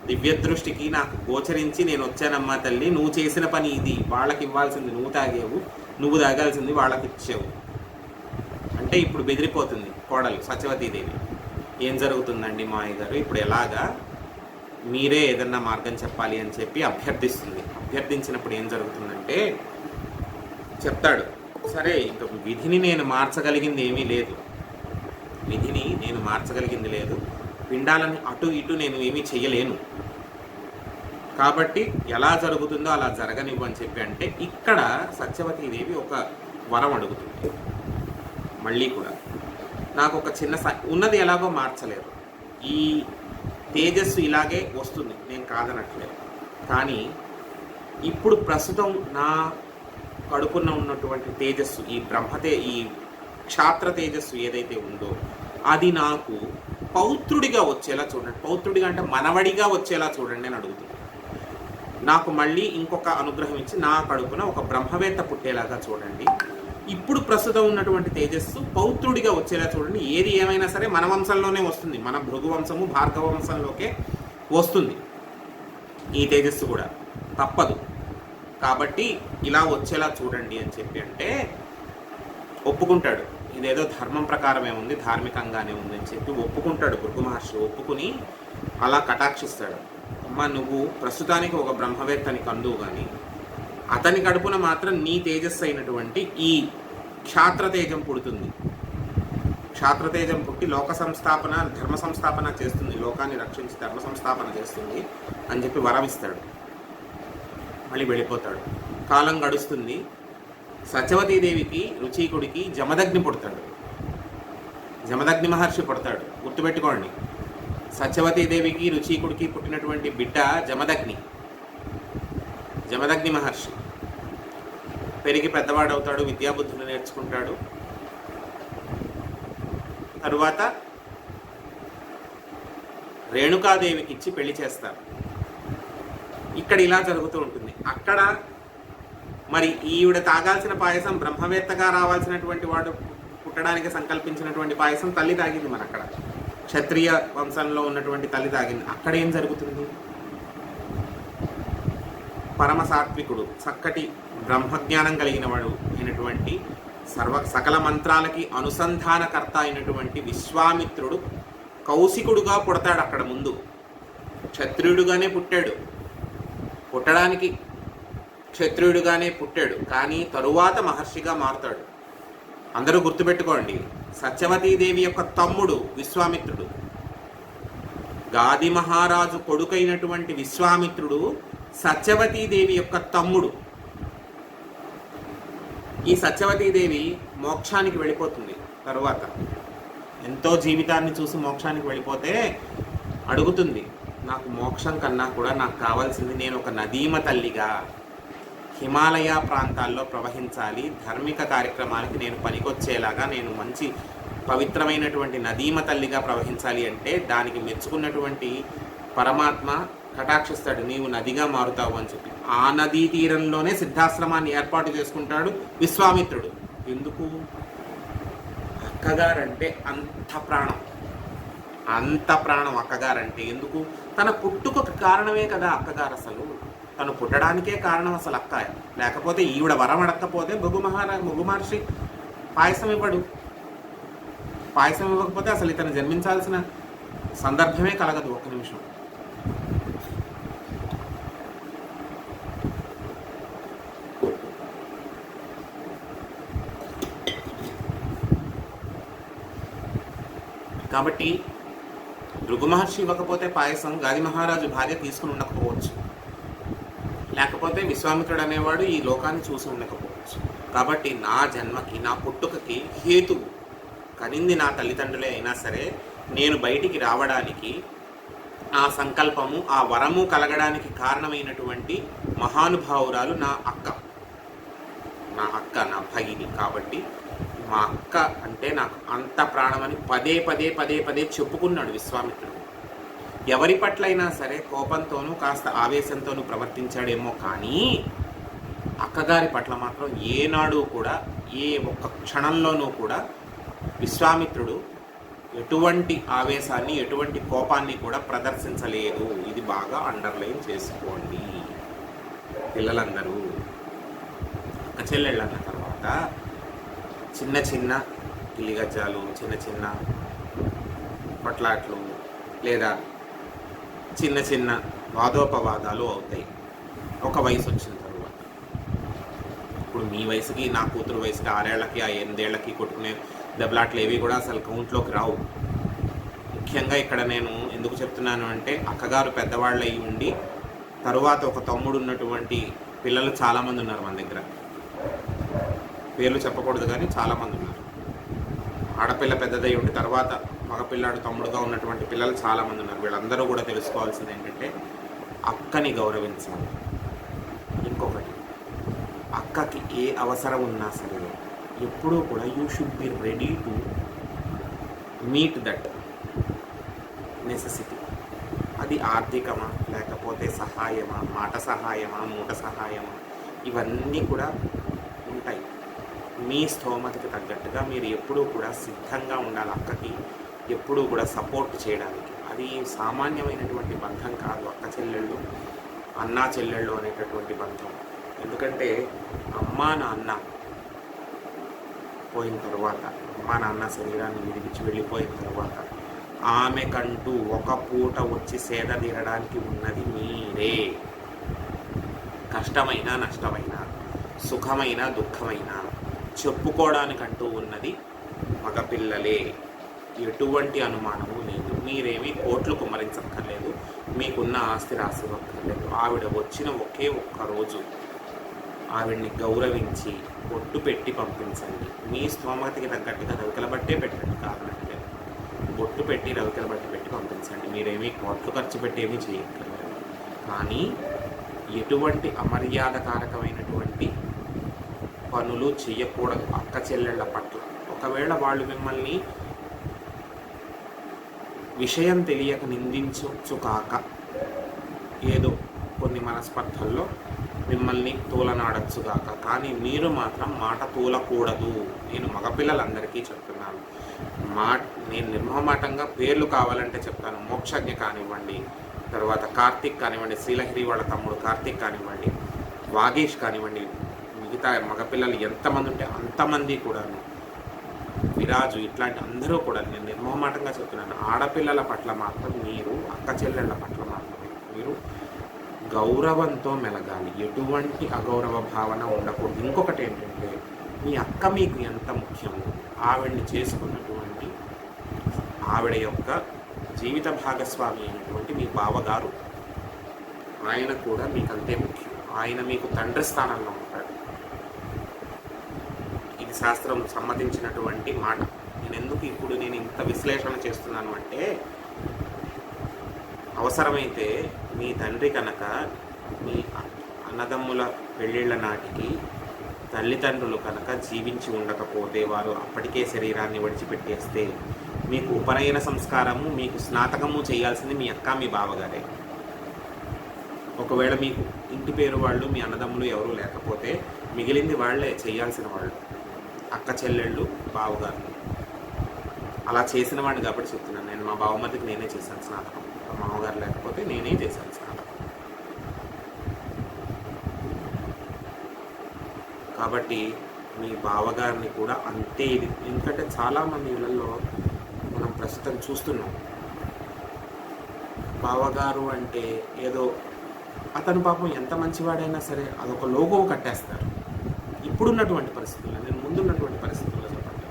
దివ్య దృష్టికి నాకు గోచరించి నేను వచ్చానమ్మా తల్లి, నువ్వు చేసిన పని ఇది, వాళ్ళకి ఇవ్వాల్సింది నువ్వు తాగేవు, నువ్వు తాగాల్సింది వాళ్ళకి ఇచ్చావు అంటే ఇప్పుడు బెదిరిపోతుంది కోడలు సత్యవతీదేవి. ఏం జరుగుతుందండి మావయ్య గారు, ఇప్పుడు ఎలాగా, మీరే ఏదన్నా మార్గం చెప్పాలి అని చెప్పి అభ్యర్థిస్తుంది. అభ్యర్థించినప్పుడు ఏం జరుగుతుందంటే చెప్తాడు, సరే ఇంక విధిని నేను మార్చగలిగింది ఏమీ లేదు, విధిని నేను మార్చగలిగింది లేదు, పిండాలని అటు ఇటు నేను ఏమీ చెయ్యలేను, కాబట్టి ఎలా జరుగుతుందో అలా జరగనివ్వు అని చెప్పి అంటే ఇక్కడ సత్యవతీదేవి ఒక వరం అడుగుతుంది. మళ్ళీ కూడా నాకు ఒక చిన్న ఉన్నది ఎలాగో మార్చలేరు, ఈ తేజస్సు ఇలాగే వస్తుంది, నేను కాదనట్లేదు, కానీ ఇప్పుడు ప్రస్తుతం నా కడుపున ఉన్నటువంటి తేజస్సు, ఈ క్షాత్ర తేజస్సు ఏదైతే ఉందో అది నాకు పౌత్రుడిగా వచ్చేలా చూడండి, పౌత్రుడిగా అంటే మనవడిగా వచ్చేలా చూడండి అని అడుగుతుంది. నాకు మళ్ళీ ఇంకొక అనుగ్రహం ఇచ్చి నా కడుపున ఒక బ్రహ్మవేత్త పుట్టేలాగా చూడండి, ఇప్పుడు ప్రస్తుతం ఉన్నటువంటి తేజస్సు పౌత్రుడిగా వచ్చేలా చూడండి, ఏది ఏమైనా సరే మన వంశంలోనే వస్తుంది, మన భృగు వంశము భార్గవ వంశంలోకే వస్తుంది ఈ తేజస్సు కూడా, తప్పదు, కాబట్టి ఇలా వచ్చేలా చూడండి అని చెప్పి అంటే ఒప్పుకుంటాడు. ఇదేదో ధర్మం ప్రకారమే ఉంది, ధార్మికంగానే ఉంది అని చెప్పి ఒప్పుకుంటాడు భృగు మహర్షి. ఒప్పుకుని అలా కటాక్షిస్తాడు, అమ్మ నువ్వు ప్రస్తుతానికి ఒక బ్రహ్మవేత్తని కందువు, కానీ అతని కడుపున మాత్రం నీ తేజస్సు అయినటువంటి ఈ క్షాత్ర తేజం పుడుతుంది, క్షాత్రతేజం పుట్టి లోక సంస్థాపన ధర్మ సంస్థాపన చేస్తుంది, లోకాన్ని రక్షించి ధర్మ సంస్థాపన చేస్తుంది అని చెప్పి వరమిస్తాడు. మళ్ళీ వెళ్ళిపోతాడు. కాలం గడుస్తుంది. సత్యవతీదేవికి రుచీకుడికి జమదగ్ని పుడతాడు. జమదగ్ని మహర్షి పుడతాడు. గుర్తుపెట్టుకోండి, సత్యవతీదేవికి రుచీకుడికి పుట్టినటువంటి బిడ్డ జమదగ్ని. జమదగ్ని మహర్షి పెరిగి పెద్దవాడవుతాడు, విద్యాబుద్ధులు నేర్చుకుంటాడు. తరువాత రేణుకాదేవికి ఇచ్చి పెళ్లి చేస్తారు. ఇక్కడ ఇలా జరుగుతూ ఉంటుంది. అక్కడ మరి ఈవిడ తాగాల్సిన పాయసం, బ్రహ్మవేత్తగా రావాల్సినటువంటి వాడు పుట్టడానికి సంకల్పించినటువంటి పాయసం తల్లి తాగింది. మన అక్కడ క్షత్రియ వంశంలో ఉన్నటువంటి తల్లి తాగింది. అక్కడ ఏం జరుగుతుంది? పరమ సాత్వికుడు, చక్కటి బ్రహ్మజ్ఞానం కలిగిన వాడు అయినటువంటి సకల మంత్రాలకి అనుసంధానకర్త అయినటువంటి విశ్వామిత్రుడు కౌశికుడుగా పుడతాడు. అక్కడ ముందు క్షత్రియుడుగానే పుట్టాడు, పుట్టడానికి క్షత్రియుడుగానే పుట్టాడు, కానీ తరువాత మహర్షిగా మారుతాడు. అందరూ గుర్తుపెట్టుకోండి, సత్యవతీదేవి యొక్క తమ్ముడు విశ్వామిత్రుడు. గాది మహారాజు కొడుకైనటువంటి విశ్వామిత్రుడు సత్యవతీదేవి యొక్క తమ్ముడు. ఈ సత్యవతీదేవి మోక్షానికి వెళ్ళిపోతుంది. తరువాత ఎంతో జీవితాన్ని చూసి మోక్షానికి వెళ్ళిపోతే అడుగుతుంది, నాకు మోక్షం కన్నా కూడా నాకు కావాల్సింది నేను ఒక నదీమ తల్లిగా హిమాలయ ప్రాంతాల్లో ప్రవహించాలి, ధార్మిక కార్యక్రమాలకి నేను పనికొచ్చేలాగా నేను మంచి పవిత్రమైనటువంటి నదీమ తల్లిగా ప్రవహించాలి అంటే దానికి మెచ్చుకున్నటువంటి పరమాత్మ కటాక్షిస్తాడు, నీవు నదిగా మారుతావు అని చెప్పి. ఆ నదీ తీరంలోనే సిద్ధాశ్రమాన్ని ఏర్పాటు చేసుకుంటాడు విశ్వామిత్రుడు. ఎందుకు? అక్కగారంటే అంత ప్రాణం, అంత ప్రాణం అక్కగారంటే. ఎందుకు? తన పుట్టుకు కారణమే కదా అక్కగారు. అసలు తను పుట్టడానికే కారణం అసలు అక్క. లేకపోతే ఈవిడ వరం అడక్కపోతే భృగు మహర్షి పాయసం ఇవ్వడు. పాయసం ఇవ్వకపోతే అసలు ఇతను జన్మించాల్సిన సందర్భమే కలగదు. ఒక్క నిమిషం. కాబట్టి భృగు మహర్షి ఇవ్వకపోతే పాయసం గాది మహారాజు భార్య తీసుకుని ఉండకపోవచ్చు, లేకపోతే విశ్వామిత్రుడు అనేవాడు ఈ లోకాన్ని చూసి ఉండకపోవచ్చు. కాబట్టి నా జన్మకి, నా పుట్టుకకి హేతువు కనింది నా తల్లిదండ్రులే అయినా సరే నేను బయటికి రావడానికి, ఆ సంకల్పము, ఆ వరము కలగడానికి కారణమైనటువంటి మహానుభావురాలు నా అక్క, నా భగిని. కాబట్టి మా అక్క అంటే నాకు అంత ప్రాణమని పదే పదే పదే పదే చెప్పుకున్నాడు విశ్వామిత్రుడు. ఎవరి పట్లైనా సరే కోపంతోనూ కాస్త ఆవేశంతోనూ ప్రవర్తించాడేమో, కానీ అక్కగారి పట్ల మాత్రం ఏనాడు కూడా ఏ ఒక్క క్షణంలోనూ కూడా విశ్వామిత్రుడు ఎటువంటి ఆవేశాన్ని, ఎటువంటి కోపాన్ని కూడా ప్రదర్శించలేదు. ఇది బాగా అండర్లైన్ చేసుకోండి పిల్లలందరూ. అక్క చెల్లెళ్ళు అన్న తర్వాత చిన్న చిన్న గిల్లిగజ్జాలు, చిన్న చిన్న కొట్లాట్లు లేదా చిన్న చిన్న వాదోపవాదాలు అవుతాయి ఒక వయసు వచ్చిన తర్వాత. ఇప్పుడు మీ వయసుకి, నా కూతురు వయసుకి, 6 ఏళ్లకి, 8 ఏళ్లకి కొట్టుకునే దెబ్బలాట్లు ఏవి కూడా అసలు కౌంట్లోకి రావు. ముఖ్యంగా ఇక్కడ నేను ఎందుకు చెప్తున్నాను అంటే, అక్కగారు పెద్దవాళ్ళు అయి ఉండి తరువాత ఒక తమ్ముడు ఉన్నటువంటి పిల్లలు చాలామంది ఉన్నారు మన దగ్గర. పేర్లు చెప్పకూడదు కానీ చాలామంది ఉన్నారు. ఆడపిల్ల పెద్దదై ఉండి తర్వాత మగపిల్లాడు తమ్ముడుగా ఉన్నటువంటి పిల్లలు చాలామంది ఉన్నారు. వీళ్ళందరూ కూడా తెలుసుకోవాల్సింది ఏంటంటే, అక్కని గౌరవించాలి. ఇంకొకటి, అక్కకి ఏ అవసరం ఉన్నా సరే ఎప్పుడూ కూడా you should be ready to meet that necessity. అది ఆర్థికమా, లేకపోతే సహాయమా, మాట సహాయమా, మూట సహాయమా, ఇవన్నీ కూడా ఉంటాయి. మీ స్తోమతకి తగ్గట్టుగా మీరు ఎప్పుడూ కూడా సిద్ధంగా ఉండాలి అక్కకి ఎప్పుడూ కూడా సపోర్ట్ చేయడానికి. అది సామాన్యమైనటువంటి బంధం కాదు అక్క చెల్లెళ్ళు, అన్నా చెల్లెళ్ళు అనేటటువంటి బంధం. ఎందుకంటే అమ్మా నాన్న పోయిన తర్వాత, అమ్మా నాన్న శరీరాన్ని విడిచి వెళ్ళిపోయిన తర్వాత ఆమెకంటూ ఒక పూట వచ్చి సేద తీరడానికి ఉన్నది మీరే. కష్టమైనా నష్టమైనా, సుఖమైనా దుఃఖమైనా చెప్పుకోవడానికంటూ ఉన్నది మగపిల్లలే, ఎటువంటి అనుమానము లేదు. మీరేమీ కోట్లు కుమ్మరించక్కర్లేదు, మీకున్న ఆస్తి రాసివ్వక్కర్లేదు. ఆవిడ వచ్చిన ఒకే ఒక్క రోజు ఆవిడ్ని గౌరవించి బొట్టు పెట్టి పంపించండి. మీ స్తోమతకి తగ్గట్టుగా రవికల బట్టే పెట్టండి, కాదనట్లేదు. బొట్టు పెట్టి రవికల బట్టి పెట్టి పంపించండి. మీరేమీ కోట్లు ఖర్చు పెట్టి ఏమీ చేయక్కర్లేదు. కానీ ఎటువంటి అమర్యాదకారకమైనటువంటి పనులు చేయకూడదు అక్క చెల్లెళ్ళ పట్ల. ఒకవేళ వాళ్ళు మిమ్మల్ని విషయం తెలియక నిందించవచ్చు కాక ఏదో కొన్ని మనస్పర్ధల్లో మిమ్మల్ని తూలనాడచ్చుగాక, కానీ మీరు మాత్రం మాట తూలకూడదు. నేను మగపిల్లలందరికీ చెప్తున్నాను. నేను నిర్మోహమాటంగా పేర్లు కావాలంటే చెప్తాను. మోక్షజ్ఞ కానివ్వండి, తర్వాత కార్తీక్ కానివ్వండి, శ్రీలహరి వాళ్ళ తమ్ముడు కార్తీక్ కానివ్వండి, వాగేష్ కానివ్వండి, మిగతా మగపిల్లలు ఎంతమంది ఉంటే అంతమంది కూడాను, విరాజు, ఇట్లాంటి అందరూ కూడా నేను నిర్మోహమాటంగా చెప్తున్నాను. ఆడపిల్లల పట్ల మాత్రం మీరు, అక్క చెల్లెళ్ళ పట్ల మాత్రమే మీరు గౌరవంతో మెలగాలి. ఎటువంటి అగౌరవ భావన ఉండకూడదు. ఇంకొకటి ఏంటంటే, మీ అక్క మీకు ఎంత ముఖ్యమో ఆవిడ్ని చేసుకున్నటువంటి ఆవిడ యొక్క జీవిత భాగస్వామి అయినటువంటి మీ బావగారు, ఆయన కూడా మీకు అంతే ముఖ్యం. ఆయన మీకు తండ్రి స్థానంలో ఉంటాడు. ఇది శాస్త్రం సమ్మతించినటువంటి మాట. నేను ఇంత విశ్లేషణ చేస్తున్నాను అంటే, అవసరమైతే మీ తండ్రి కనుక మీ అన్నదమ్ముల పెళ్ళిళ్ళ నాటికి తల్లిదండ్రులు కనుక జీవించి ఉండకపోతే, వారు అప్పటికే శరీరాన్ని విడిచిపెట్టేస్తే, మీకు ఉపనయన సంస్కారము, మీకు స్నాతకము చేయాల్సింది మీ అక్క, మీ బావగారే. ఒకవేళ మీకు ఇంటి పేరు వాళ్ళు, మీ అన్నదమ్ములు ఎవరూ లేకపోతే మిగిలింది వాళ్ళే చేయాల్సిన వాళ్ళు, అక్క చెల్లెళ్ళు, బావగారు. అలా చేసిన వాడిని కాబట్టి చెప్తున్నాను. నేను మా బావమతికి నేనే చేశాను స్నాతకం. మా మామగారు లేకపోతే నేనే చేశాను స్నాతకం. కాబట్టి మీ బావగారిని కూడా అంతే. ఇది ఎందుకంటే చాలామంది ఇళ్ళల్లో మనం ప్రస్తుతం చూస్తున్నాం, బావగారు అంటే ఏదో అతను పాపం ఎంత మంచివాడైనా సరే అదొక లోగో కట్టేస్తారు. ఇప్పుడున్నటువంటి పరిస్థితుల్లో, నేను ముందున్నటువంటి పరిస్థితుల్లో చెప్పండి.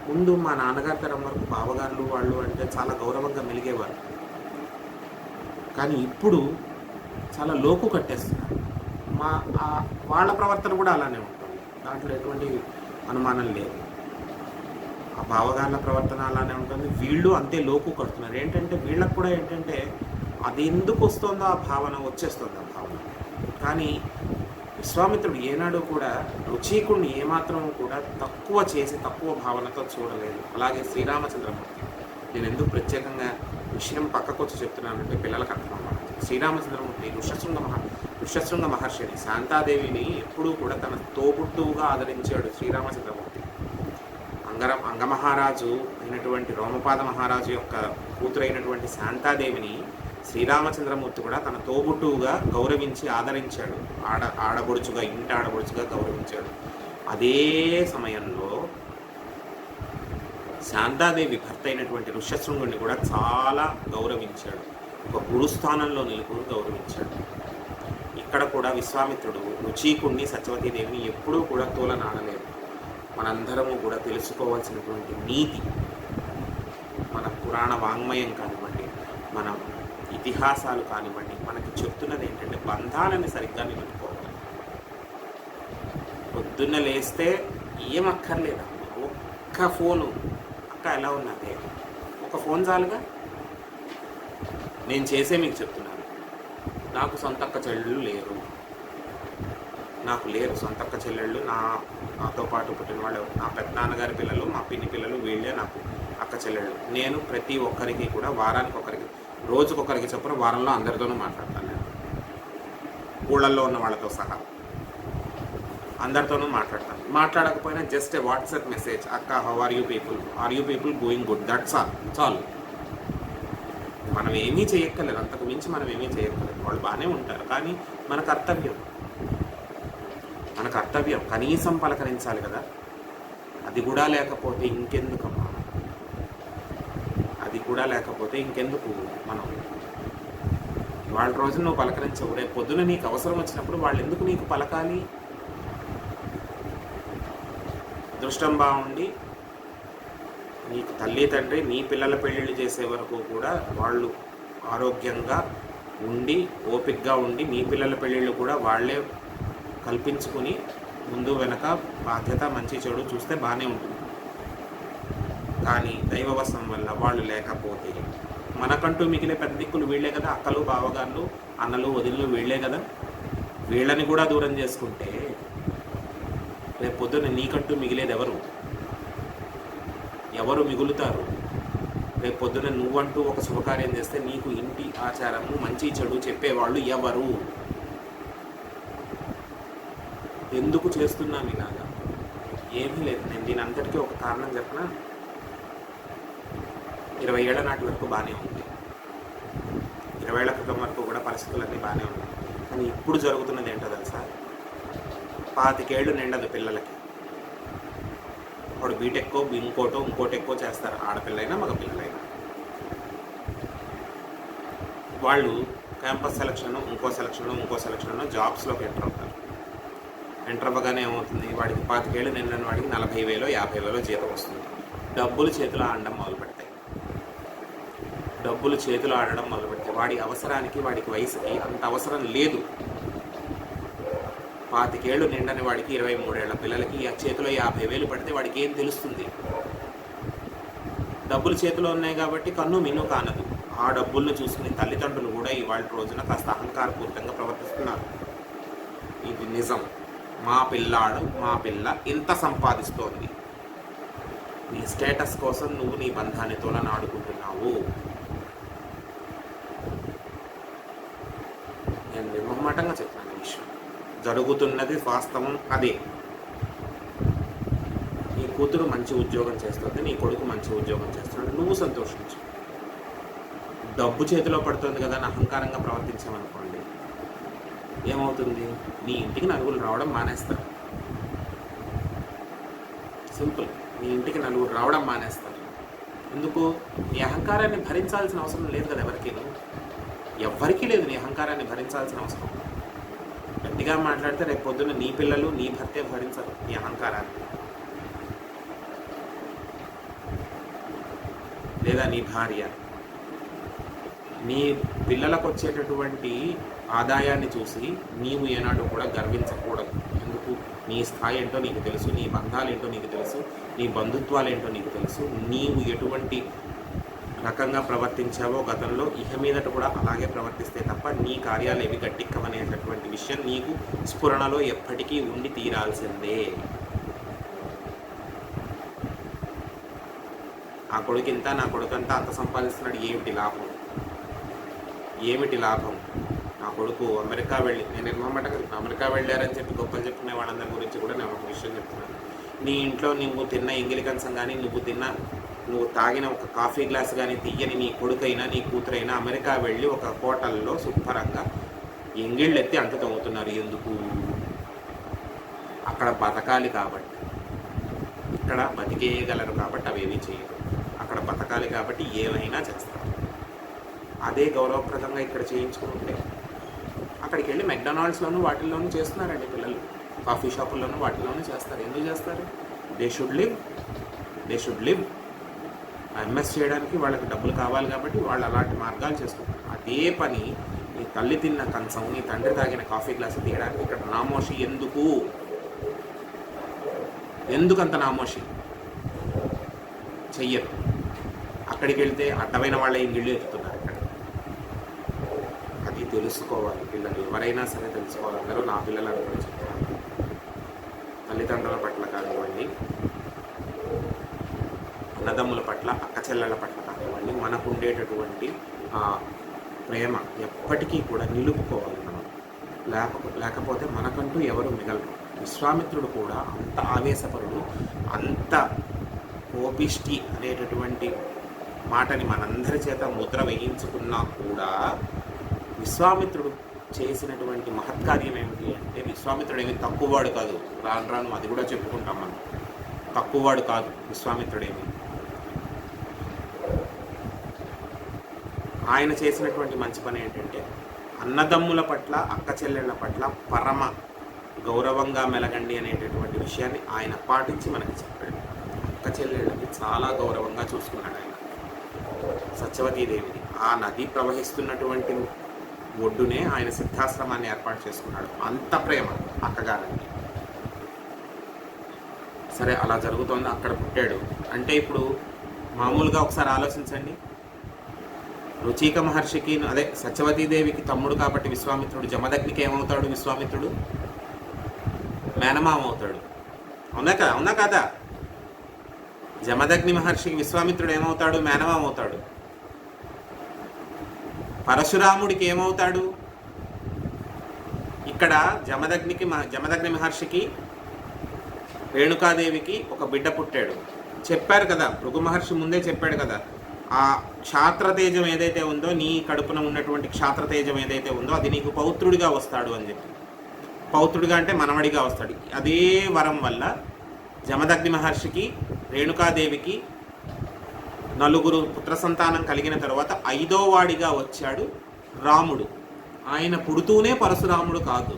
ముందు మా నాన్నగారి తరం వరకు బావగారులు వాళ్ళు అంటే చాలా గౌరవంగా మెలిగేవారు. కానీ ఇప్పుడు చాలా లోకు కట్టేస్తున్నారు. వాళ్ళ ప్రవర్తన కూడా అలానే ఉంటుంది, దాంట్లో ఎటువంటి అనుమానం లేదు. ఆ బావగారుల ప్రవర్తన అలానే ఉంటుంది, వీళ్ళు అంతే లోకు కడుతున్నారు. ఏంటంటే వీళ్ళకు కూడా ఏంటంటే అది ఎందుకు వస్తుందో ఆ భావన వచ్చేస్తుంది, ఆ భావన. కానీ విశ్వామిత్రుడు ఏనాడు కూడా రుచీకుడిని ఏమాత్రం కూడా తక్కువ చేసి తక్కువ భావనతో చూడలేదు. అలాగే శ్రీరామచంద్రమూర్తి, నేను ఎందుకు ప్రత్యేకంగా విషయం పక్కకొచ్చి చెప్తున్నానంటే పిల్లలకు అర్థం అవ్వాలి. శ్రీరామచంద్రమూర్తి ఋష్యశృంగ మహర్షిని, శాంతాదేవిని ఎప్పుడూ కూడా తన తోబుట్టువుగా ఆదరించాడు శ్రీరామచంద్రమూర్తి. అంగమహారాజు అయినటువంటి రోమపాద మహారాజు యొక్క కూతురైనటువంటి శాంతాదేవిని శ్రీరామచంద్రమూర్తి కూడా తన తోబుట్టువుగా గౌరవించి ఆదరించాడు. ఆడబొడుచుగా, ఇంటి ఆడబొడుచుగా గౌరవించాడు. అదే సమయంలో శాంతాదేవి భర్త అయినటువంటి ఋష్యశృంగుడిని కూడా చాలా గౌరవించాడు. ఒక గురుస్థానంలో నిలుపుని గౌరవించాడు. ఇక్కడ కూడా విశ్వామిత్రుడు రుచీకుణ్ణి, సత్యవతీదేవిని ఎప్పుడూ కూడా తోలనాడలేదు. మనందరము కూడా తెలుసుకోవాల్సినటువంటి నీతి, మన పురాణ వాంగ్మయం కానివ్వండి, మన ఇతిహాసాలు కానివ్వండి, మనకి చెప్తున్నది ఏంటంటే బంధాలని సరిగ్గా నిలుపుకోవాలి. పొద్దున్న లేస్తే ఏమక్కర్లేదా, ఒక్క ఫోను, అక్క ఎలా ఉన్నదే, ఒక ఫోన్ చాలుగా. నేను చేసే మీకు చెప్తున్నాను, నాకు సొంత అక్క చెల్లెళ్ళు లేరు, సొంత అక్క చెల్లెళ్ళు. నాతో పాటు పుట్టిన వాళ్ళు, నా పెద్దనాన్నగారి పిల్లలు, మా పిన్ని పిల్లలు, వీళ్ళే నాకు అక్క చెల్లెళ్ళు. నేను ప్రతి ఒక్కరికి కూడా వారానికి ఒకరికి, రోజుకొకరికి చొప్పున వారంలో అందరితోనూ మాట్లాడతాను. నేను ఊళ్ళల్లో ఉన్న వాళ్ళతో సహా అందరితోనూ మాట్లాడతాను. మాట్లాడకపోయినా జస్ట్ ఏ వాట్సాప్ మెసేజ్, అక్క how are you people going good, that's all, చాలు. మనం ఏమీ చేయక్కర్లేదు, అంతకు మించి మనం ఏమీ చేయక్కర్లేదు. వాళ్ళు బాగానే ఉంటారు, కానీ మన కర్తవ్యం కనీసం పలకరించాలి కదా. అది కూడా లేకపోతే ఇంకెందుకమ్మా, మనం వాళ్ళ రోజు నువ్వు పలకరించవు. రేపు పొద్దున నీకు అవసరం వచ్చినప్పుడు వాళ్ళు ఎందుకు నీకు పలకాలి? దృష్టం బాగుండి నీకు తల్లి తండ్రి నీ పిల్లల పెళ్ళిళ్ళు చేసే వరకు కూడా వాళ్ళు ఆరోగ్యంగా ఉండి ఓపికగా ఉండి నీ పిల్లల పెళ్ళిళ్ళు కూడా వాళ్ళే కల్పించుకుని ముందు వెనక బాధ్యత మంచి చెడు చూస్తే బాగానే ఉంటుంది. కానీ దైవవశం వల్ల వాళ్ళు లేకపోతే మనకంటూ మిగిలే పెద్ద దిక్కులు వీళ్ళే కదా, అక్కలు బావగాళ్ళు అన్నలు వదిళ్ళు వీళ్ళే కదా. వీళ్ళని కూడా దూరం చేసుకుంటే రేపు పొద్దున్న నీకంటూ మిగిలేది ఎవరు మిగులుతారు? రేపు పొద్దున నువ్వంటూ ఒక శుభకార్యం చేస్తే నీకు ఇంటి ఆచారము మంచి చెడు చెప్పేవాళ్ళు ఎవరు? ఎందుకు చేస్తున్నాను ఇలాగా? ఏమీ లేదు. నేను దీని అంతటికీ ఒక కారణం చెప్పనా, 20 ఏళ్ల నాటి వరకు బాగానే ఉంది, 20 ఏళ్ల క్రితం వరకు కూడా పరిస్థితులన్నీ బాగానే ఉన్నాయి. కానీ ఇప్పుడు జరుగుతున్నది ఏంటో తెలుసా? 25 ఏళ్ళు నిండదు పిల్లలకి, వాడు బీటెక్కో ఇంకోటి ఎక్కువ చేస్తారు, ఆడపిల్లైనా మగ పిల్లలైనా. వాళ్ళు క్యాంపస్ సెలక్షన్ ఇంకో సెలక్షన్ జాబ్స్లోకి ఎంటర్ అవుతారు. ఎంటర్ అవ్వగానే ఏమవుతుంది, వాడికి 25 ఏళ్ళు నిండిన వాడికి 40,000 50,000 జీతం వస్తుంది. డబ్బులు చేతులు ఆడడం మొదలుపెడతాయి. వాడి అవసరానికి వాడికి వయసుకి అంత అవసరం లేదు. 25 ఏళ్ళు నిండని వాడికి 23 ఏళ్ల పిల్లలకి చేతిలో 50,000 పడితే వాడికి ఏం తెలుస్తుంది? డబ్బులు చేతిలో ఉన్నాయి కాబట్టి కన్ను మిన్ను కానదు. ఆ డబ్బులను చూసుకుని తల్లిదండ్రులు కూడా ఇవాళ రోజున కాస్త అహంకారపూరితంగా ప్రవర్తిస్తున్నారు. ఇది నిజం. మా పిల్ల ఇంత సంపాదిస్తోంది, నీ స్టేటస్ కోసం నువ్వు నీ బంధాన్ని తోలనాడుకుంటున్నావు. నేను నిర్మమాటంగా చెప్తున్నాను ఈ విషయం. జరుగుతున్నది వాస్తవం అదే. నీ కూతురు మంచి ఉద్యోగం చేస్తుంది, నీ కొడుకు మంచి ఉద్యోగం చేస్తున్నాడు, నువ్వు సంతోషించు. డబ్బు చేతిలో పడుతుంది కదా అని అహంకారంగా ప్రవర్తించామనుకోండి, ఏమవుతుంది? నీ ఇంటికి నలుగురు రావడం మానేస్తారు. సింపుల్. నీ ఇంటికి నలుగురు రావడం మానేస్తారు. ఎందుకు? నీ అహంకారాన్ని భరించాల్సిన అవసరం లేదు కదా ఎవరికీ లేదు నీ అహంకారాన్ని భరించాల్సిన అవసరం. గట్టిగా మాట్లాడితే రేపు పొద్దున్న నీ పిల్లలు నీ భర్తే భరించరు నీ అహంకారాన్ని, లేదా నీ భార్య. నీ పిల్లలకు వచ్చేటటువంటి ఆదాయాన్ని చూసి నీవు ఏనాడు కూడా గర్వించకూడదు. ఎందుకు? నీ స్థాయి ఏంటో నీకు తెలుసు, నీ బంధాలు ఏంటో నీకు తెలుసు, నీ బంధుత్వాలు ఏంటో నీకు తెలుసు. నీవు ఎటువంటి రకంగా ప్రవర్తించావో గతంలో ఇహ మీదట కూడా అలాగే ప్రవర్తిస్తే తప్ప నీ కార్యాలు ఏవి గట్టిక్కమనేటటువంటి విషయం నీకు స్ఫురణలో ఎప్పటికీ ఉండి తీరాల్సిందే. ఆ కొడుకింత నా కొడుకంతా అంత సంపాదిస్తున్నాడు, ఏమిటి లాభం? నా కొడుకు అమెరికా వెళ్ళి, నేను అమెరికా వెళ్ళారని చెప్పి గొప్పలు చెప్పుకునే వాళ్ళందరి గురించి కూడా నేను ఒక విషయం చెప్తున్నాను. నీ ఇంట్లో నువ్వు తిన్న ఎంగిలి కంచం కానీ నువ్వు తాగిన ఒక కాఫీ గ్లాస్ కానీ తీయని నీ కొడుకైనా నీ కూతురైనా అమెరికా వెళ్ళి ఒక హోటల్లో శుభ్రంగా ఎంగిళ్ళు ఎత్తి అంత తవ్వుతున్నారు. ఎందుకు? అక్కడ బతకాలి కాబట్టి, ఇక్కడ బతికేయగలరు కాబట్టి అవేమీ చేయరు. అక్కడ బతకాలి కాబట్టి ఏమైనా చేస్తారు. అదే గౌరవప్రదంగా ఇక్కడ చేయించుకుంటే అక్కడికి వెళ్ళి మెక్డొనాల్డ్స్లోనూ వాటిల్లోనూ చేస్తున్నారండి పిల్లలు, కాఫీ షాపుల్లోనూ వాటిల్లోనూ చేస్తారు. ఎందుకు చేస్తారు? They should live. ఎంఎస్ చేయడానికి వాళ్ళకి డబ్బులు కావాలి కాబట్టి వాళ్ళు అలాంటి మార్గాలు చేసుకుంటారు. అదే పని నీ తల్లి తిన్న కంచం, నీ తండ్రి తాగిన కాఫీ గ్లాసు తీయడానికి ఇక్కడ నామోషి ఎందుకంత నామోషి చెయ్యరు. అక్కడికి వెళ్తే అడ్డమైన వాళ్ళ ఇంగిళ్ళు ఎత్తుతున్నారు. ఇక్కడ అది తెలుసుకోవాలి పిల్లలు, ఎవరైనా సరే తెలుసుకోవాలి. అందరూ నా పిల్లలను కూడా చెప్తారు. తల్లిదండ్రుల పట్ల కానివ్వండి, అన్నదమ్ముల పట్ల, అక్క చెల్లెళ్ళ పట్ల కానివ్వండి, మనకు ఉండేటటువంటి ప్రేమ ఎప్పటికీ కూడా నిలుపుకోవాలి మనం. లేకపోతే మనకంటూ ఎవరు మిగలరు. విశ్వామిత్రుడు కూడా అంత ఆవేశపరుడు, అంత కోపిష్టి అనేటటువంటి మాటని మనందరి చేత ముద్ర వేయించుకున్నా కూడా విశ్వామిత్రుడు చేసినటువంటి మహత్కార్యం ఏమిటి అంటే, విశ్వామిత్రుడు ఏమి తక్కువవాడు కాదు. రాను అది కూడా చెప్పుకుంటాం మనం. తక్కువవాడు కాదు విశ్వామిత్రుడేమి. ఆయన చేసినటువంటి మంచి పని ఏంటంటే, అన్నదమ్ముల పట్ల, అక్క చెల్లెళ్ళ పట్ల పరమ గౌరవంగా మెలగండి అనేటటువంటి విషయాన్ని ఆయన పాటించి మనకి చెప్పాడు. అక్క చెల్లెళ్ళని చాలా గౌరవంగా చూసుకున్నాడు ఆయన. సత్యవతీదేవిని ఆ నది ప్రవహిస్తున్నటువంటి ఒడ్డునే ఆయన సిద్ధాశ్రమాన్ని ఏర్పాటు చేసుకున్నాడు. అంత ప్రేమ అక్కగారండి. సరే, అలా జరుగుతోంది. అక్కడ పుట్టాడు అంటే ఇప్పుడు మామూలుగా ఒకసారి ఆలోచించండి. రుచిక మహర్షికి అదే సత్యవతీదేవికి తమ్ముడు కాబట్టి విశ్వామిత్రుడు, జమదగ్నికి ఏమవుతాడు విశ్వామిత్రుడు? మేనమామ అవుతాడు. అవునా కదా? జమదగ్ని మహర్షికి విశ్వామిత్రుడు ఏమవుతాడు? మేనమామ అవుతాడు. పరశురాముడికి ఏమవుతాడు? ఇక్కడ జమదగ్ని మహర్షికి రేణుకాదేవికి ఒక బిడ్డ పుట్టాడు. చెప్పారు కదా, భృగు మహర్షి ముందే చెప్పాడు కదా, ఆ క్షాత్రతేజం ఏదైతే ఉందో, నీ కడుపున ఉన్నటువంటి క్షాత్రతేజం ఏదైతే ఉందో అది నీకు పౌత్రుడిగా వస్తాడు అని చెప్పి. పౌత్రుడిగా అంటే మనవడిగా వస్తాడు. అదే వరం వల్ల జమదగ్ని మహర్షికి రేణుకాదేవికి నలుగురు పుత్ర సంతానం కలిగిన తర్వాత 5వ వాడిగా వచ్చాడు రాముడు. ఆయన పుడుతూనే పరశురాముడు కాదు.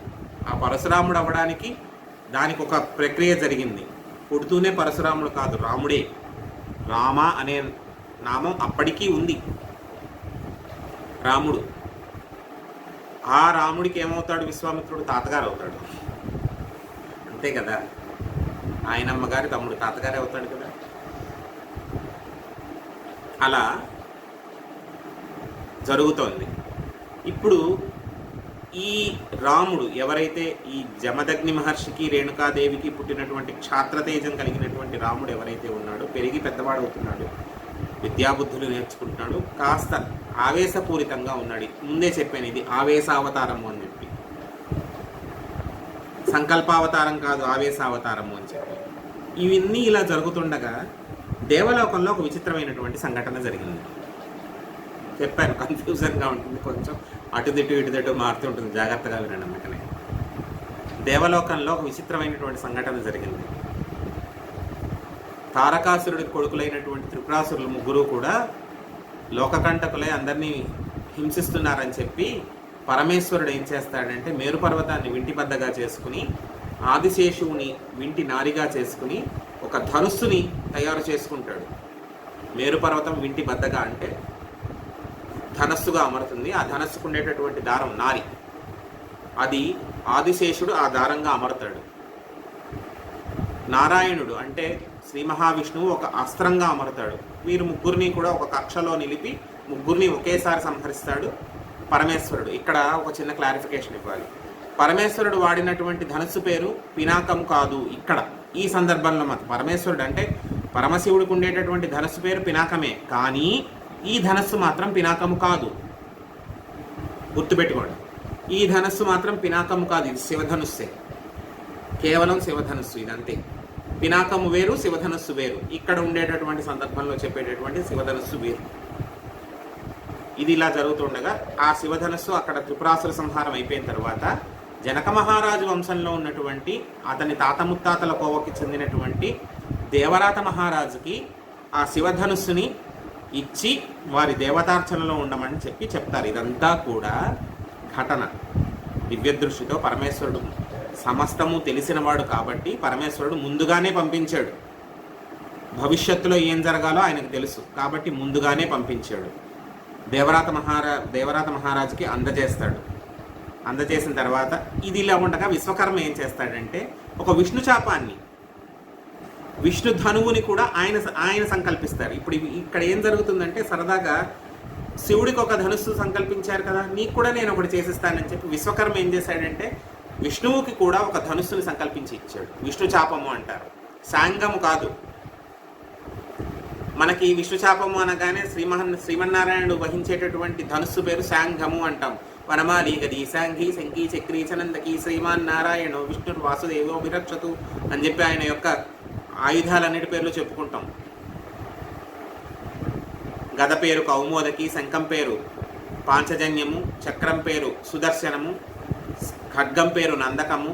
ఆ పరశురాముడు అవ్వడానికి దానికి ఒక ప్రక్రియ జరిగింది. పుడుతూనే పరశురాముడు కాదు, రాముడే. రామ అనే నామం అప్పటికీ ఉంది, రాముడు. ఆ రాముడికి ఏమవుతాడు విశ్వామిత్రుడు? తాతగారు అవుతాడు. అంతే కదా, ఆయనమ్మ గారి తమ్ముడు తాతగారే అవుతాడు కదా. అలా జరుగుతోంది. ఇప్పుడు ఈ రాముడు ఎవరైతే ఈ జమదగ్ని మహర్షికి రేణుకాదేవికి పుట్టినటువంటి క్షాత్రతేజం కలిగినటువంటి రాముడు ఎవరైతే ఉన్నాడో, పెరిగి పెద్దవాడవుతున్నాడు, విద్యాబుద్ధులు నేర్చుకుంటున్నాడు, కాస్త ఆవేశపూరితంగా ఉన్నాడు. ముందే చెప్పాను, ఇది ఆవేశావతారము అని చెప్పి, సంకల్పావతారం కాదు, ఆవేశావతారము అని చెప్పి. ఇవన్నీ ఇలా జరుగుతుండగా దేవలోకంలో ఒక విచిత్రమైనటువంటి సంఘటన జరిగింది. చెప్పాను, కన్ఫ్యూజన్గా ఉంటుంది, కొంచెం ఇటుదిట్టు మారుతుంటుంది, జాగ్రత్తగా వినండి. అందుకనే దేవలోకంలో ఒక విచిత్రమైనటువంటి సంఘటన జరిగింది. తారకాసురుడికి కొడుకులైనటువంటి త్రిపురాసురులు ముగ్గురు కూడా లోకకంటకులై అందరినీ హింసిస్తున్నారని చెప్పి పరమేశ్వరుడు ఏం చేస్తాడంటే, మేరు పర్వతాన్ని వింటిబద్దగా చేసుకుని ఆదిశేషువుని వింటి నారిగా చేసుకుని ఒక ధనుస్సుని తయారు చేసుకుంటాడు. మేరు పర్వతం వింటి బద్దగా అంటే ధనస్సుగా అమరుతుంది. ఆ ధనస్సుకు ఉండేటటువంటి దారం నారి, అది ఆదిశేషుడు ఆ దారంగా అమరుతాడు. నారాయణుడు అంటే శ్రీ మహావిష్ణువు ఒక అస్త్రంగా అమరుతాడు. వీరు ముగ్గురిని కూడా ఒక కక్షలో నిలిపి ముగ్గురిని ఒకేసారి సంహరిస్తాడు పరమేశ్వరుడు. ఇక్కడ ఒక చిన్న క్లారిఫికేషన్ ఇవ్వాలి. పరమేశ్వరుడు వాడినటువంటి ధనస్సు పేరు పినాకం కాదు. ఇక్కడ ఈ సందర్భంలో మాత్రం పరమేశ్వరుడు అంటే పరమశివుడికి ఉండేటటువంటి ధనస్సు పేరు పినాకమే, కానీ ఈ ధనస్సు మాత్రం పినాకము కాదు. గుర్తుపెట్టుకోండి, ఈ ధనస్సు మాత్రం పినాకము కాదు, ఇది శివధనుస్సే, కేవలం శివధనుస్సు. ఇదంతే. పినాకము వేరు, శివధనుస్సు వేరు. ఇక్కడ ఉండేటటువంటి సందర్భంలో చెప్పేటటువంటి శివధనుస్సు వేరు. ఇది ఇలా జరుగుతుండగా ఆ శివధనుస్సు అక్కడ త్రిపురాసుర సంహారం అయిపోయిన తర్వాత జనక మహారాజు వంశంలో ఉన్నటువంటి అతని తాత ముత్తాతల కోవకి చెందినటువంటి దేవరాత మహారాజుకి ఆ శివధనుస్సుని ఇచ్చి వారి దేవతార్చనలో ఉండమని చెప్పి చెప్తారు. ఇదంతా కూడా ఘటన దివ్యదృష్టితో పరమేశ్వరుడు సమస్తము తెలిసినవాడు కాబట్టి పరమేశ్వరుడు ముందుగానే పంపించాడు. భవిష్యత్తులో ఏం జరగాలో ఆయనకు తెలుసు కాబట్టి ముందుగానే పంపించాడు. దేవరాత మహారాజుకి అందజేస్తాడు. అందజేసిన తర్వాత ఇది ఇలా ఉండగా విశ్వకర్మ ఏం చేస్తాడంటే ఒక విష్ణు చాపాన్ని, విష్ణు ధనువుని కూడా ఆయన సంకల్పిస్తారు. ఇప్పుడు ఇక్కడ ఏం జరుగుతుందంటే, సరదాగా శివుడికి ఒక ధనుస్సు సంకల్పించారు కదా, నీకు కూడా నేను ఒకటి చేసిస్తానని చెప్పి విశ్వకర్మ ఏం చేశాడంటే విష్ణువుకి కూడా ఒక ధనుస్సుని సంకల్పించి ఇచ్చాడు. విష్ణు చాపము అంటారు, సాంగము కాదు. మనకి విష్ణు చాపము అనగానే శ్రీమన్నారాయణుడు వహించేటటువంటి ధనుస్సు పేరు శాంఘము అంటాం. వనమాలి గది శాంఘి శంఖి చక్రీ చనందకి శ్రీమాన్ నారాయణ విష్ణు వాసుదేవో విరక్షతు అని చెప్పి ఆయన యొక్క ఆయుధాలన్నిటి పేర్లు చెప్పుకుంటాం. గద పేరు కౌమోదకి, శంఖం పేరు పాంచజన్యము, చక్రం పేరు సుదర్శనము, ఖడ్గం పేరు నందకము,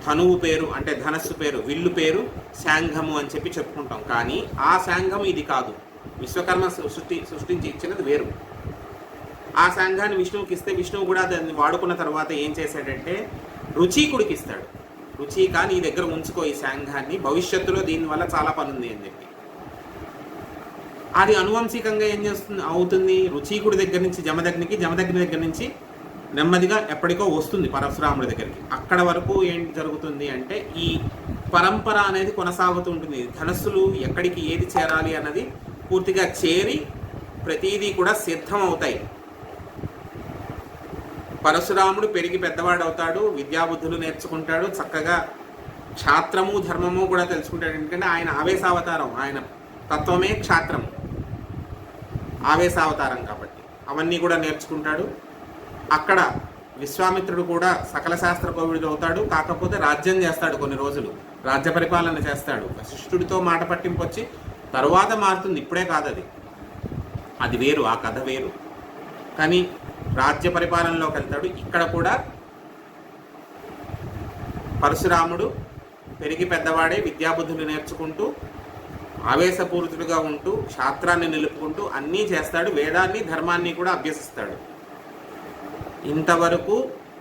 ధనువు పేరు అంటే ధనస్సు పేరు విల్లు పేరు శాంఘము అని చెప్పి చెప్పుకుంటాం. కానీ ఆ శాంఘం ఇది కాదు, విశ్వకర్మ సృష్టించి ఇచ్చినది వేరు. ఆ శాంఘాన్ని విష్ణువుకి ఇస్తే విష్ణువు కూడా దాన్ని వాడుకున్న తర్వాత ఏం చేశాడంటే రుచీకుడికి ఇస్తాడు. రుచిక నీ దగ్గర ఉంచుకో ఈ శాంఘాన్ని, భవిష్యత్తులో దీనివల్ల చాలా పని ఉంది అని చెప్పి. అది అనువంశికంగా ఏం చేస్తుంది అవుతుంది, రుచీకుడి దగ్గర నుంచి జమదగ్నికి, జమదగ్ని దగ్గర నుంచి నెమ్మదిగా ఎప్పటికో వస్తుంది పరశురాముడి దగ్గరికి. అక్కడ వరకు ఏంటి జరుగుతుంది అంటే ఈ పరంపర అనేది కొనసాగుతూ ఉంటుంది. ధనస్సులు ఎక్కడికి ఏది చేరాలి అన్నది పూర్తిగా చేరి ప్రతీదీ కూడా సిద్ధం అవుతాయి. పరశురాముడు పెరిగి పెద్దవాడు అవుతాడు, విద్యాబుద్ధులు నేర్చుకుంటాడు, చక్కగా క్షాత్రము ధర్మము కూడా తెలుసుకుంటాడు. ఎందుకంటే ఆయన ఆవేశావతారం, ఆయన తత్వమే క్షాత్రము, ఆవేశావతారం కాబట్టి అవన్నీ కూడా నేర్చుకుంటాడు. అక్కడ విశ్వామిత్రుడు కూడా సకల శాస్త్ర కోవిదుడు అవుతాడు. కాకపోతే రాజ్యం చేస్తాడు, కొన్ని రోజులు రాజ్య పరిపాలన చేస్తాడు. వశిష్ఠుడితో మాట పట్టింపు వచ్చి తరువాత మారుతుంది, ఇప్పుడే కాదు, అది వేరు, ఆ కథ వేరు. కానీ రాజ్య పరిపాలనలోకి వెళ్తాడు. ఇక్కడ కూడా పరశురాముడు పెరిగి పెద్దవాడే, విద్యాబుద్ధులు నేర్చుకుంటూ ఆవేశపూరితుడిగా ఉంటూ శాస్త్రాన్ని నిలుపుకుంటూ అన్నీ చేస్తాడు. వేదాన్ని ధర్మాన్ని కూడా అభ్యసిస్తాడు. ఇంతవరకు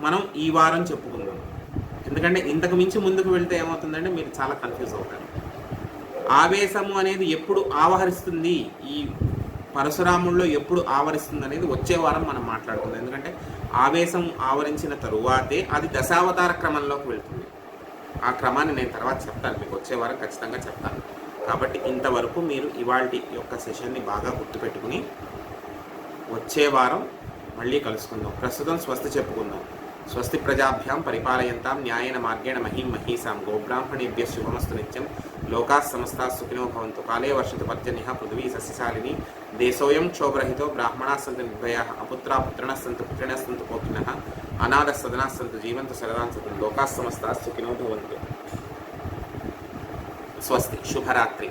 మనం ఈ వారం చెప్పుకుందాం. ఎందుకంటే ఇంతకు మించి ముందుకు వెళ్తే ఏమవుతుందంటే మీరు చాలా కన్ఫ్యూజ్ అవుతారు. ఆవేశము అనేది ఎప్పుడు ఆవహరిస్తుంది, ఈ పరశురాముల్లో ఎప్పుడు ఆవరిస్తుంది అనేది వచ్చే వారం మనం మాట్లాడుకుందాం. ఎందుకంటే ఆవేశం ఆవరించిన తరువాతే అది దశావతార క్రమంలోకి వెళ్తుంది. ఆ క్రమాన్ని నేను తర్వాత చెప్తాను, మీకు వచ్చే వారం ఖచ్చితంగా చెప్తాను. కాబట్టి ఇంతవరకు మీరు ఇవాల్టి యొక్క సెషన్ని బాగా గుర్తుపెట్టుకుని వచ్చే వారం మళ్ళీ కలుసుకుందాం. ప్రస్తుతం స్వస్తి చెప్పుకుందాం. స్వస్తి ప్రజాభ్యాం పరిపాలయంతాం న్యాయేన మార్గేణ మహీం మహీసాం గోబ్రాహ్మణేభ్య శుభమస్తు నిత్యం. లోకా సమస్తా సుఖినో భవంతు. కాలే వర్షతు పర్జన్యః పృథివీ సస్యశాలిని. దేశోయం క్షోభరహితో బ్రాహ్మణాः సంతు నిర్భయాः అపుత్రా పుత్రిణः సంతు పుత్రిణः సంతు కోకినः అనాథः సదనాः సంతు జీవంతు శరదాం సంతు. లోకా సమస్తా సుఖినో భవంతు. స్వస్తి. శుభరాత్రి.